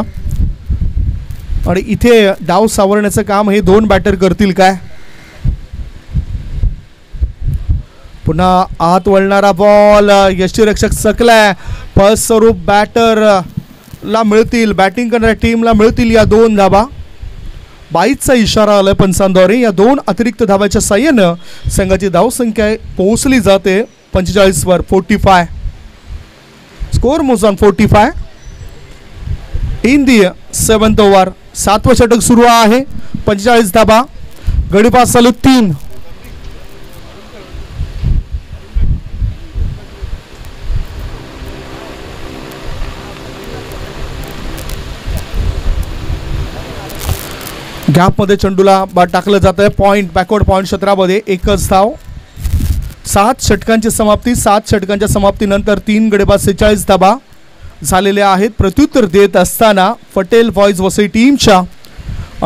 आणि इथे डाव सावरण्याचं काम हे दोन बॅटर करतील काय. पुन्हा आत वळणारा बॉल, यष्टीरक्षक सकलाय. फर्स्ट स्वरूप बॅटर ला मिळतील, बॅटिंग करणाऱ्या टीमला मिळतील या 2 धाबा. 22चा इशारा आलाय पंचांद्वारे. या 2 अतिरिक्त धाब्याच्या साह्यानं संघाची धावसंख्या पोहोचली जाते 45 वर. 45 score moves on 45 in the 7th over. 7वं षटक सुरू आहे. 45 धाबा. गडीपास चालू 3. गॅपमध्ये चेंडूला टाकलं जात आहे. पॉईंट, बॅकवर्ड पॉईंट क्षेत्रामध्ये 1च धाव. 7 षटकांची समाप्ती. 7 षटकांच्या समाप्तीनंतर 3 गडीबाद 46 धाबा झालेल्या आहेत. प्रत्युत्तर देत असताना पटेल बॉईज वसई टीमच्या,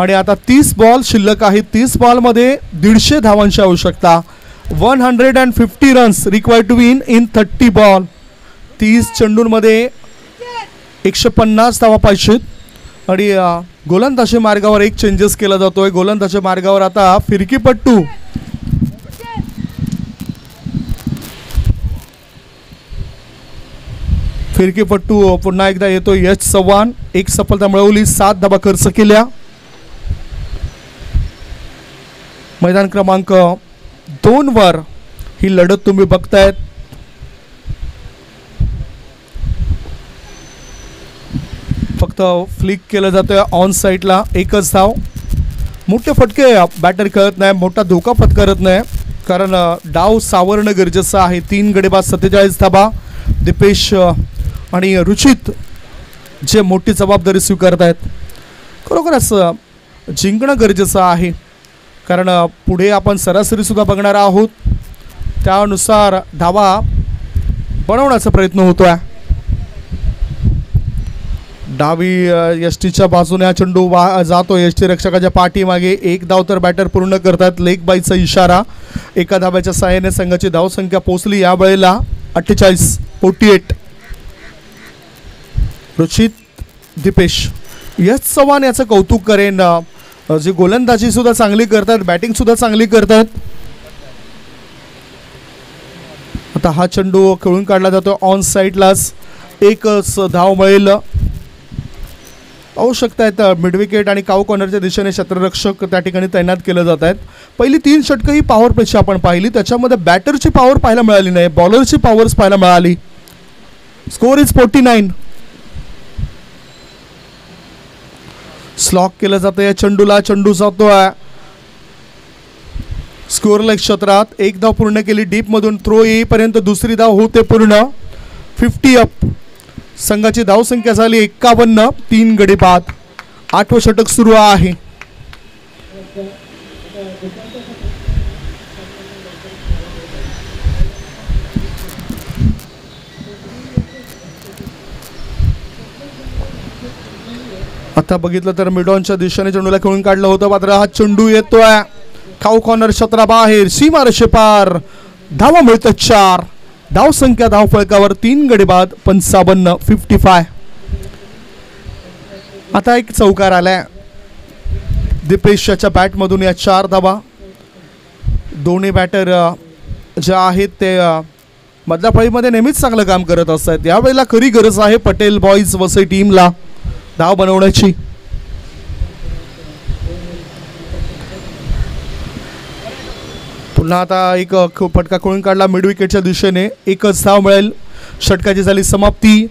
आणि आता 30 बॉल शिल्लक आहेत. 30 बॉलमध्ये 150 धावांची आवश्यकता. 150 runs required to win in 30 ball. 30 चेंडूंमध्ये 150 धावा पाहिजेत. आणि गोलंदाजी मार्गावर एक चेंजेस केला जातोय. गोलंदाजी मार्गावर आता फिरकीपट्टू पुन्हा एकदा येतो यश चव्हाण. 1 सफलता मिळवली, 7 धाबा खर्च केल्या. मैदान क्रमांक 2 वर ही लढत तुम्ही बघतायत. फक्त फ्लिक केलं जातं ऑन साईडला. 1च धाव. मोठे फटके बॅटर खेळत नाही, मोठा धोका पत्करत नाही, कारण डाव सावरणं गरजेचं आहे. 3 गडीबाद 47 धाबा. दीपेश आणि रुचित जे मोठी जबाबदारी स्वीकारत आहेत. खरोखरच जिंकणं गरजेचं आहे, कारण पुढे आपण सरासरीसुद्धा बघणार आहोत. त्यानुसार धावा बनवण्याचा प्रयत्न होतो आहे. डावी यष्टीच्या बाजूने हा चेंडू जातो. यष्टी रक्षकाच्या पाठीमागे 1 धाव तर बॅटर पूर्ण करतात. लेग बाईचा इशारा. 1 धाब्याच्या सहाय्याने संघाची धावसंख्या पोहोचली या वेळेला 48. रुचित, दीपेश, यश चव्हाण याचं कौतुक करेन. जी गोलंदाजी सुद्धा चांगली करतात, बॅटिंग सुद्धा चांगली करतात. आता हा चेंडू खेळून काढला जातो ऑन साईडलाच. 1च धाव मिळेल. आवश्यकता आहेत मिडविकेट आणि काऊ कॉर्नरच्या दिशेने क्षेत्ररक्षक त्या ठिकाणी तैनात केले जात आहेत. पहिली 3 षटकं ही पॉवर प्लेची आपण पाहिली, त्याच्यामध्ये बॅटरची पॉवर पाहायला मिळाली नाही, बॉलरची पॉवर्स पाहायला मिळाली. Score is 49. स्लॉक केलं जातं या चेंडूला. चेंडू जातोय स्कोर लाईक क्षेत्रात. 1 धाव पूर्ण केली. डीपमधून थ्रो येईपर्यंत 2री धाव होते पूर्ण. 50 अप. संघाची धावसंख्या झाली 51. 3 गडीबाद. 8वं षटक सुरू आहे. आता बघितलं तर मिडॉनच्या दिशेने चेंडूला खेळून काढलं होतं, मात्र हा चेंडू येतोय काऊ कॉर्नर क्षेत्राबाहेर. सीमारेषे पार. धावा मिळतात 4. धावसंख्या धावफलकावर 3 गडीबाद 55. 55. आता एक चौकार आलाय दीपेशच्या बॅटमधून. या 4 धावा. दोन्ही बॅटर जे आहेत ते मधल्या फळीमध्ये नेहमीच चांगलं काम करत असतात. यावेळेला खरी गरज आहे पटेल बॉईज वसई टीमला धाव बनवण्याची. पुन्हा आता एक फटका खेळून काढला मिड विकेटच्या दिशेने. 1च धाव मिळेल. षटकाची झाली समाप्ती.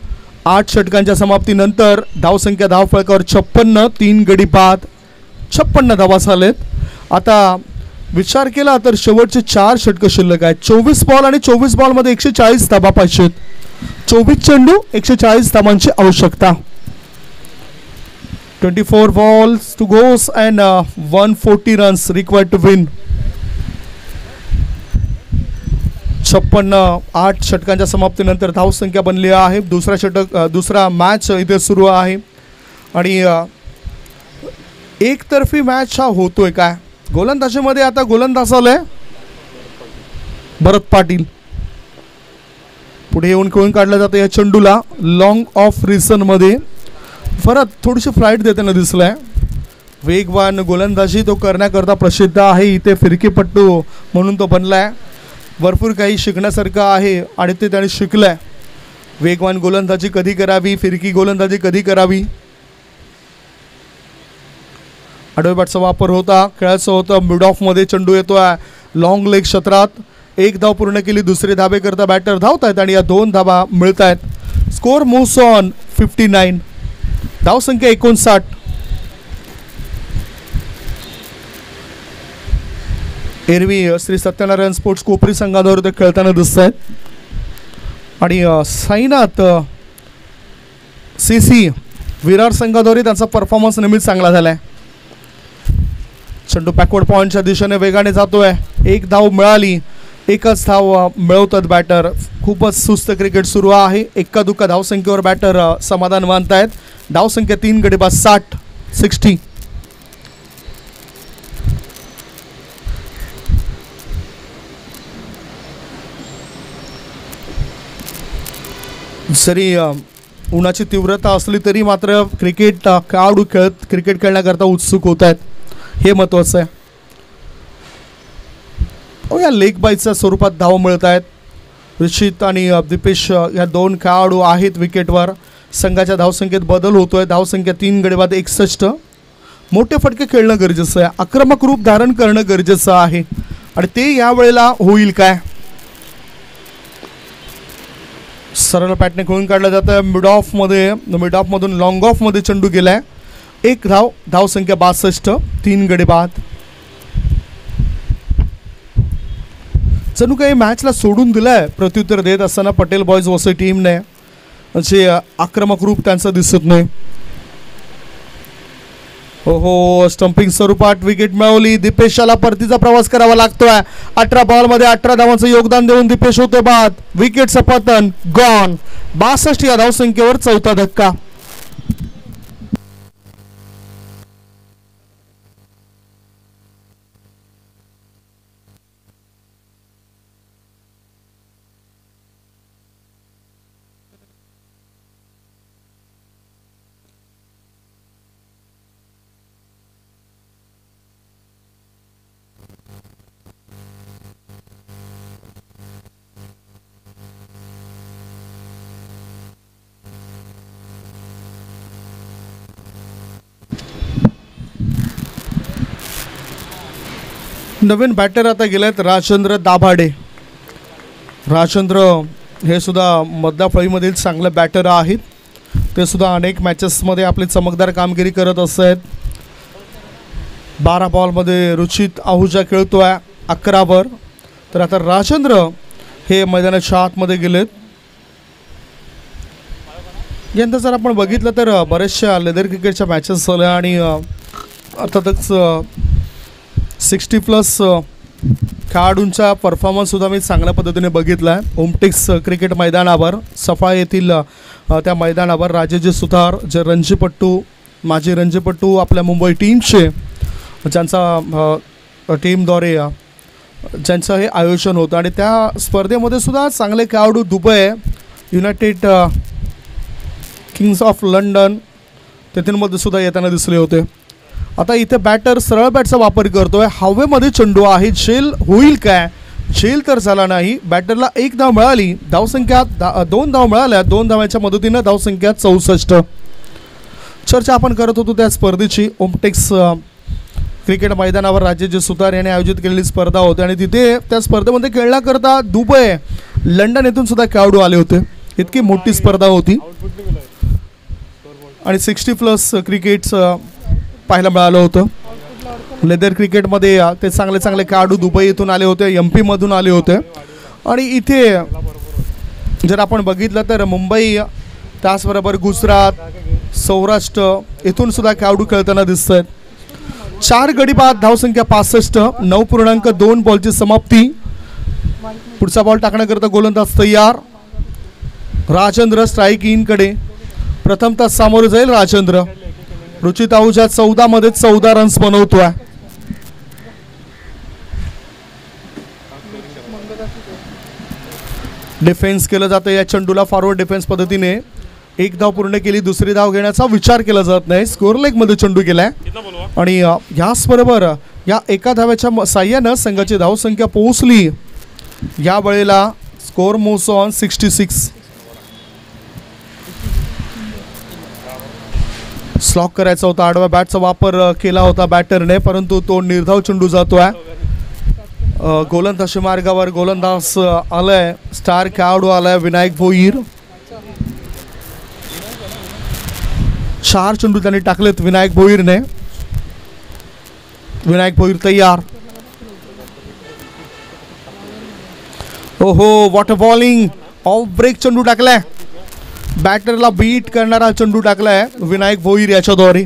8 षटकांच्या समाप्तीनंतर धावसंख्या धावफलकावर 56. 3 गडीबाद 56 धावा झालेत. आता विचार केला तर शेवटचे 4 षटकं शिल्लक आहेत. 24 बॉल आणि 24 बॉलमध्ये 140 धावा पाहिजेत. 24 चेंडू 140 धावांची आवश्यकता. 24 balls to goes and 140 runs required to win. 56 8 षटकांच्या समाप्तीनंतर धावसंख्या बनली आहे. दुसरा मॅच इथे सुरू आहे आणि एकतर्फी मॅच हा होतोय. काय गोलंदाजीमध्ये आता गोलंदाज आलाय भरत पाटील. पुढे येऊन खेळून काढलं जातं या चेंडूला लॉंग ऑफ रिसनमध्ये. परत थोडीशी फ्लाईट देताना दिसलाय. वेगवान गोलंदाजी तो करण्याकरता प्रसिद्ध आहे. इथे फिरकीपट्टू म्हणून तो बनलाय. भरपूर काही शिकण्यासारखं आहे आणि ते त्याने शिकलंय. वेगवान गोलंदाजी कधी करावी, फिरकी गोलंदाजी कधी करावी. आडव्या बॅटचा वापर होता, खेळायचं होतं. मिड ऑफमध्ये चेंडू येतोय लॉंग लेग क्षेत्रात. एक धाव पूर्ण केली. दुसरे धाबे करता बॅटर धावत आहेत आणि या 2 धाबा मिळत आहेत. Score moves on 59. धावसंख्या 59. एरवी श्री सत्यनारायण स्पोर्ट्स कोपरी संघावर ते खेळताना दिसत आहेत आणि साईनाथ CC विरार संघाद्वारे त्यांचा परफॉर्मन्स नेहमीच चांगला झाला आहे. चेंडू बॅकवर्ड पॉईंटच्या दिशेने वेगाने जातोय. एक धाव मिळाली. एकच धाव मिळवतात बॅटर. खूपच सुस्त क्रिकेट सुरू आहे. एका दुका धावसंख्येवर बॅटर समाधान मानतायत. धावसंख्या 3 गडी बाद 60. जरी उन्हाची तीव्रता असली तरी मात्र खेळाडू क्रिकेट खेळण्याकरता उत्सुक होत आहेत. हे महत्त्वाचं आहे. या लेग बायच्या स्वरूपात धाव मिळत आहेत. ऋषित आणि दीपेश या 2 खेळाडू आहेत विकेटवर. संघाच्या धावसंख्येत बदल होतोय. धावसंख्या 3 गडी बाद 61. मोठे फटके खेळणं गरजेचं आहे. आक्रमक रूप धारण करणं गरजेचं आहे आणि ते यावेळेला होईल काय. सरळ पॅटने खेळून काढलं जातं. मिड ऑफमधून लॉंग ऑफमध्ये चेंडू गेलाय. एक धाव. धावसंख्या 62. 3 गडी बाद. जणू काही मॅचला सोडून दिलाय प्रत्युत्तर देत असताना पटेल बॉयज वसई टीमने. जे आक्रमक रूप त्यांचं दिसत नाही. हो स्टंपिंग स्वरूपात विकेट मिळवली. दीपेशला परतीचा प्रवास करावा लागतोय. 18 बॉलमध्ये 18 धावांचं योगदान देऊन दीपेश होते बाद. विकेटचं पतन गॉन. 62 या धावसंख्येवर 4था धक्का. नवीन बॅटर आता गेलेत राजेंद्र दाभाडे. राजेंद्र हे सुद्धा मधल्या फळीमधील चांगले बॅटर आहेत. ते सुद्धा अनेक मॅचेसमध्ये आपली चमकदार कामगिरी करत असत. 12 बॉलमध्ये रुचित आहुजा खेळतोय 11वर. तर आता राजेंद्र हे मैदानाच्या आतमध्ये गेलेत. यंदा जर आपण बघितलं तर बऱ्याचशा लेदर क्रिकेटच्या मॅचेस झाल्या आणि अर्थातच 60+ खेळाडूंचा परफॉर्मन्ससुद्धा मी चांगल्या पद्धतीने बघितला आहे. ओमटेक्स क्रिकेट मैदानावर सफा येथील त्या मैदानावर राजेजी सुतार जे रणजीपट्टू माजी रणजीपट्टू आपल्या मुंबई टीमचे ज्यांचा टीमद्वारे ज्यांचं हे आयोजन होतं आणि त्या स्पर्धेमध्ये सुद्धा चांगले खेळाडू Dubai United Kings of London तेथीलमध्ये सुद्धा येताना दिसले होते. आता इथे बॅटर सरळ बॅटचा वापर करतोय. हवेमध्ये चेंडू आहे. झेल होईल काय. झेल तर झाला नाही. बॅटरला 1 धाव मिळाली. धावसंख्या 2 धाव मिळाल्या. 2 धावांच्या मदतीनं धावसंख्या 64. चर्चा आपण करत होतो त्या स्पर्धेची. ओमटेक्स क्रिकेट मैदानावर राजेजी सुतार यांनी आयोजित केलेली स्पर्धा होती आणि तिथे त्या स्पर्धेमध्ये खेळण्याकरता दुबई लंडन येथून सुद्धा खेळाडू आले होते. इतकी मोठी स्पर्धा होती आणि 60+ क्रिकेट पाहायला मिळालं होतं. लेदर क्रिकेटमध्ये ते चांगले खेळाडू दुबई येथून आले होते. MP मधून आले होते आणि इथे जर आपण बघितलं तर मुंबई त्याचबरोबर गुजरात सौराष्ट्र येथून सुद्धा खेळाडू खेळताना दिसत आहेत. 4 गडी बाद. धावसंख्या 65. 9.2 बॉलची समाप्ती. पुढचा बॉल टाकण्याकरता गोलंदाज तयार. राजेंद्र स्ट्राईक इन कडे प्रथमतः सामोरे जाईल. राजेंद्र रुचित आहुजा 14 मध्ये 14 रन्स बनवतोय. डिफेन्स केलं जातं या चेंडूला. फॉरवर्ड डिफेन्स पद्धतीने एक धाव पूर्ण केली. दुसरी धाव घेण्याचा विचार केला जात नाही. स्कोअर लेग मध्ये चेंडू गेलाय आणि याचबरोबर या एका धाव्याच्या साह्यानं संघाची धावसंख्या पोहोचली या वेळेला. Score moves on 66. स्लॉक करायचा होता. आडव्या बॅटचा वापर केला होता बॅटरने, परंतु तो निर्धाव चेंडू जातोय. गोलंदाजी मार्गावर गोलंदाज आलाय. स्टार खेळाडू आलाय विनायक भोईर. 4 चेंडू त्यांनी टाकलेत विनायक भोईरने. विनायक भोईर तयार. ओहो what a bowling. Off break चेंडू टाकलाय. बॅटरला बीट करणारा चेंडू टाकलाय विनायक भोईर याच्याद्वारे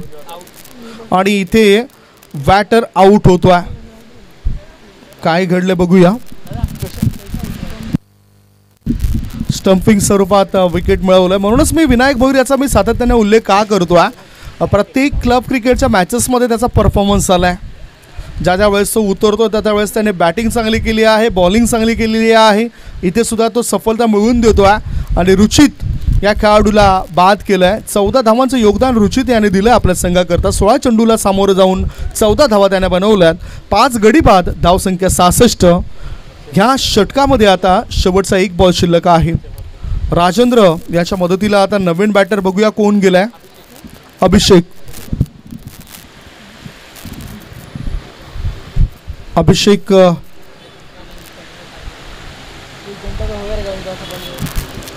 आणि इथे बॅटर आउट होतोय. काय घडले बघूया. स्टंपिंग स्वरूपात विकेट मिळवलंय. म्हणूनच मी विनायक भोईर याचा मी सातत्याने उल्लेख का करतोय. प्रत्येक क्लब क्रिकेटच्या मॅचेसमध्ये त्याचा परफॉर्मन्स आलाय. ज्या ज्या वेळेस तो उतरतो त्या वेळेस त्याने बॅटिंग चांगली केली आहे, बॉलिंग चांगली केलेली आहे. इथे सुद्धा तो सफलता मिळवून देतोय आणि रुचित या खेळाडूला बाद केलंय. 14 धावांचं योगदान रुचित याने दिलं आपल्या संघाकरता. 16 चेंडूला सामोरं जाऊन 14 धावा त्याने बनवल्यात. 5 गडी बाद. धावसंख्या 66. ह्या षटकामध्ये आता शेवटचा 1 बॉल शिल्लक आहे. राजेंद्र याच्या मदतीला आता नवीन बॅटर बघूया कोण गेलाय. अभिषेक. अभिषेक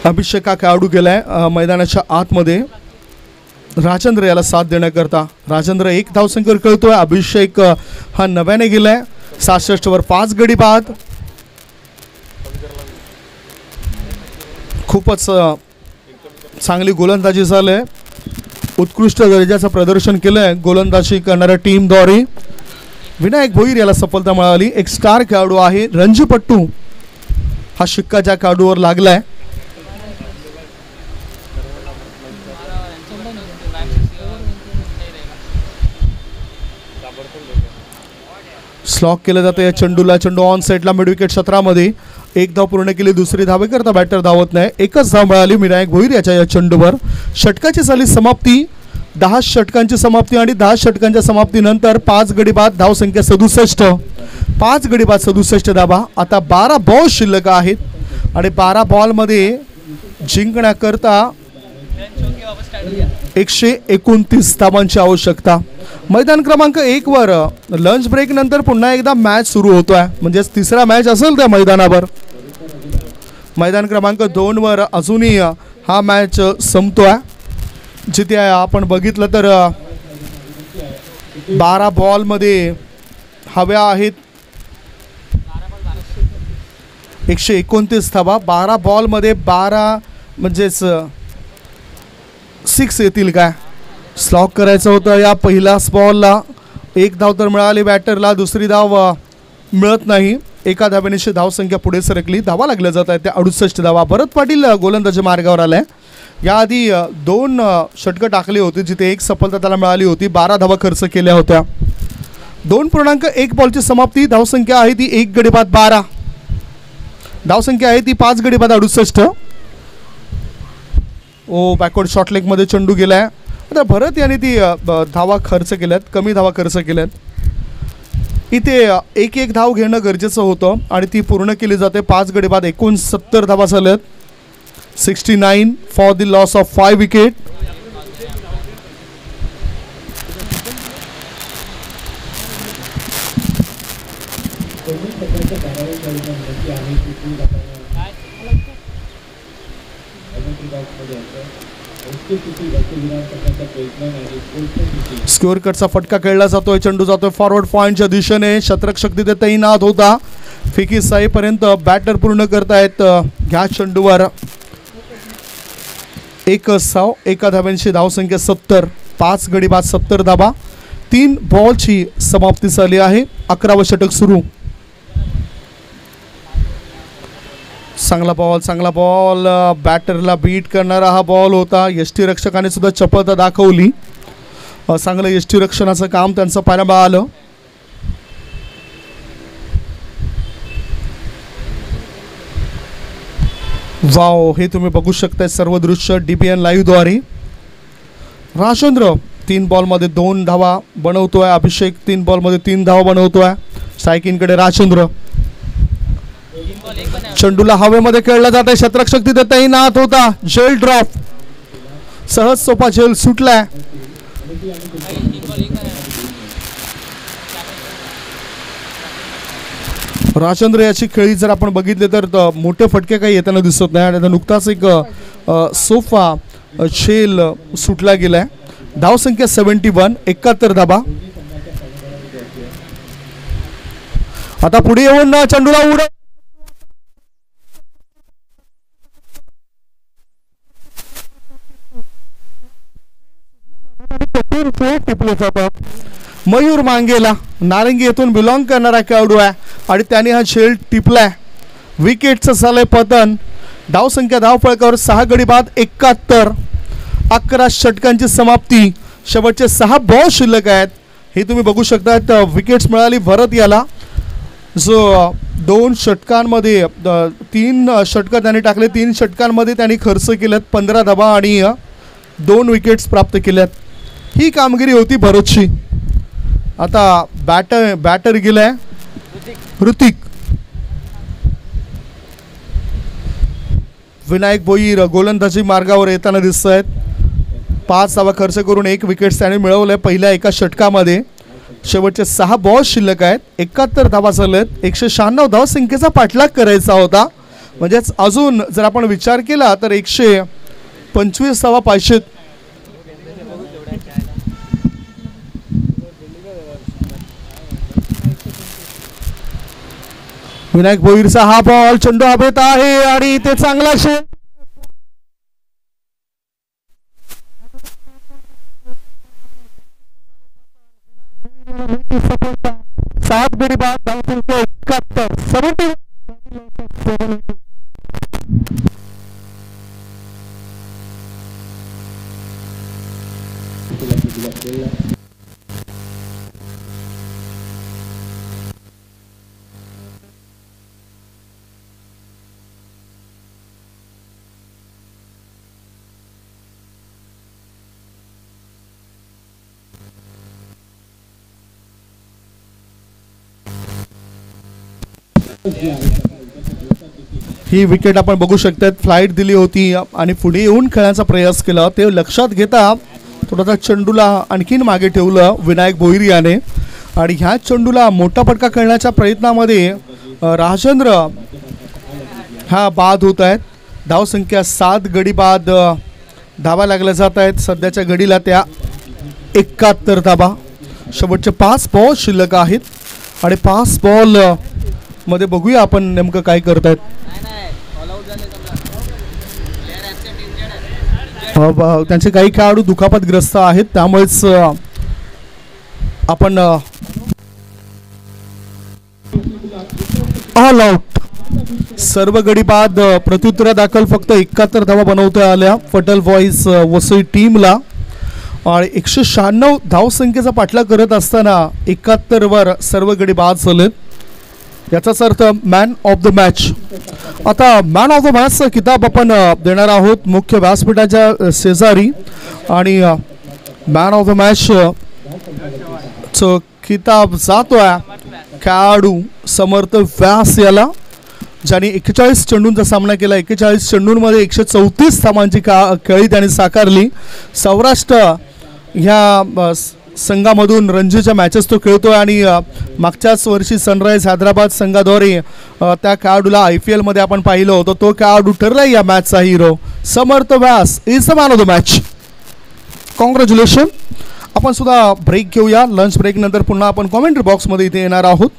अभिषेक हा खेळाडू गेलाय मैदानाच्या आतमध्ये राजेंद्र याला साथ देण्याकरता. राजेंद्र 1 धावसंख्येवर खेळतोय. अभिषेक हा नव्याने गेलाय. 66 वर 5 गडी बाद. खूपच चांगली गोलंदाजी झाली. उत्कृष्ट दर्जाचं प्रदर्शन केलंय गोलंदाजी करणाऱ्या टीमद्वारे. विनायक भोईर याला सफलता मिळाली. एक स्टार खेळाडू आहे. रणजीपट्टू हा शिक्का ज्या खेळाडूवर लागलाय. स्लॉक केलं जातं या चेंडूला. चेंडू ऑन साईडला मिड विकेट क्षेत्रामध्ये. 1 धाव पूर्ण केली. दुसरी धावेकरता बॅटर धावत नाही. 1च धाव मिळाली विनायक भोईर याच्या या चेंडूवर. षटकाची झाली समाप्ती. 10 षटकांची समाप्ती आणि 10 षटकांच्या समाप्तीनंतर 5 गडी बाद. धावसंख्या 67. 5 गडी बाद 67 धावा. आता 12 बॉल शिल्लक आहेत आणि 12 बॉलमध्ये जिंकण्याकरता 129 धावांची आवश्यकता. मैदान क्रमांक 1 वर लंच ब्रेक नंतर पुन्हा एकदा मॅच सुरू होतोय. म्हणजे तिसरा मॅच असेल त्या मैदानावर. मैदान क्रमांक 2 वर अजूनही हा मॅच संपतोय. जिथे आपण बघितलं तर 12 बॉलमध्ये हव्या आहेत 129 धावा. 12 बॉलमध्ये 12 म्हणजेच 6 येतील काय. स्लॉक करायचं होतं या पहिल्याच बॉलला. 1 धाव तर मिळाली बॅटरला. दुसरी धाव मिळत नाही. एका धावेनिशी धावसंख्या पुढे सरकली. धावा लागल्या जात आहेत त्या 68 धावा. भरत पाटील गोलंदाजी मार्गावर आलाय. याआधी 2 षटकं टाकली होती जिथे 1 सफलता त्याला मिळाली होती. 12 धावा खर्च केल्या होत्या. 2.1 बॉलची समाप्ती. धावसंख्या आहे ती 1 गडी बाद 12. धावसंख्या आहे ती 5 गडी बाद 68. ओ बॅकवर्ड शॉर्ट लेग मध्ये चेंडू गेलाय. आता भरत याने ती धावा खर्च केल्यात. कमी धावा खर्च केल्यात. इथे 1 धाव घेणं गरजेचं होतं आणि ती पूर्ण केली जाते. 5 गडी बाद 69 धावा झाल्यात. 69 for the loss of 5 wicket. Score कटचा फटका खेळला जातोय. चेंडू जातोय फॉरवर्ड पॉइंटच्या दिशेने. शतरक्षक तिथे तैनात होता. फिकी साईपर्यंत बॅटर पूर्ण करतायत. ह्या चेंडूवर 1 साव. 1 धाव्यांची धावसंख्या 70. 5 गडी बाद 70 धावा. 3 बॉलची समाप्ती झाली आहे. 11वं षटक सुरू. चांगला बॉल बॅटरला बीट करणारा हा बॉल होता. यष्टीरक्षकाने सुद्धा चपळता दाखवली. चांगलं यष्टीरक्षणाचं काम त्यांचं पाहायला आलं. वाव, हे तुम्ही बघू शकताय सर्व दृश्य DBN लाईव्ह द्वारे. राजेंद्र 3 बॉलमध्ये 2 धावा बनवतोय. अभिषेक 3 बॉलमध्ये 3 धावा बनवतोय. स्ट्रायकिंगकडे राजेंद्र. चेंडूला हवेमध्ये खेळला जात आहे. शतरक्षक तिथे तैनात होता. झेल ड्रॉप, सहज सोपा झेल सुटलाय. राजेंद्र याची खेळी जर आपण बघितले तर मोठे फटके काही येताना दिसत नाही. आणि नुकताच एक सोफा झेल सुटला गेलाय. धावसंख्या 71, 71 धाबा. आता पुढे येऊन चेंडूला उडव. मयूर मांगेला नारंगी येथून बिलॉंग करणारा खेळाडू आहे आणि त्याने हा झेल टिपलाय. विकेटचं झालंय पतन. धावसंख्या धावफळकावर 6 गडी बाद 71. 11 षटकांची समाप्ती. शेवटचे 6 बॉल शिल्लक आहेत. हे तुम्ही बघू शकता. विकेट्स मिळाली भरत याला, जो 2 षटकांमध्ये 3 षटकं त्याने टाकले. 3 षटकांमध्ये त्यांनी खर्च केलेत 15 धावा आणि 2 विकेट्स प्राप्त केल्यात. ही कामगिरी होती भरतची. आता बॅटर गेलाय ऋतिक. विनायक भोईर गोलंदाजी मार्गावर येताना दिसत आहेत. 5 धावा खर्च करून 1 विकेट त्याने मिळवलंय पहिल्या एका षटकामध्ये. शेवटचे 6 बॉल शिल्लक आहेत. 71 धावा झालेत. 196 धावसंख्येचा पाठलाग करायचा होता. म्हणजेच अजून जर आपण विचार केला तर 125 धावा पाहिजेत. विनायक भोईरचा हा बॉल, चेंडू हवेत आहे आणि ते चांगला शे. सात गडी बाद, धावसंख्या 71. 70. ही विकेट आपण बघू शकता. फ्लाईट दिली होती आणि पुढे येऊन खेळण्याचा प्रयास केला. ते लक्षात घेता थोडासा चेंडूला आणखीन मागे ठेवलं विनायक भोईर याने. आणि ह्या चेंडूला मोठा फटका खेळण्याच्या प्रयत्नामध्ये राजेंद्र हा बाद होत आहेत. धावसंख्या 7 गडी बाद धावा लागल्या जात आहेत. सध्याच्या घडीला त्या 71 धावा. शेवटचे 5 बॉल शिल्लक आहेत आणि 5 बॉल मध्ये बघूया आपण नेमकं काय करतायत. त्यांचे काही खेळाडू दुखापतग्रस्त आहेत, त्यामुळेच आपण ऑल आउट. सर्व गडी बाद प्रत्युत्तरा दाखल फक्त 71 धावा बनवता आल्या पटल बॉईज वसई टीमला. आणि 196 धावसंख्येचा पाठलाग करत असताना 71 वर सर्व गडी बाद झालेत. याचाच अर्थ मॅन ऑफ द मॅच. आता मॅन ऑफ द मॅचचा किताब आपण देणार आहोत मुख्य व्यासपीठाच्या शेजारी. आणि मॅन ऑफ द मॅच च किताब जातोय खेळाडू समर्थ व्यास याला, ज्याने 41 चेंडूंचा सामना केला. 41 चेंडूंमध्ये 134 धावांची खेळी त्याने साकारली. सौराष्ट्र ह्या संघामधून रणजीच्या मॅचेस तो खेळतोय आणि मागच्याच वर्षी सनराईज हैदराबाद संघाद्वारे त्या खेळाडूला IPL मध्ये आपण पाहिलं होतं. तो खेळाडू ठरलाय या मॅचचा हिरो. Samarth Vyas is the man of the match. Congratulation. आपण सुद्धा ब्रेक घेऊया. लंच ब्रेक नंतर पुन्हा आपण कॉमेंट्री बॉक्समध्ये इथे येणार आहोत.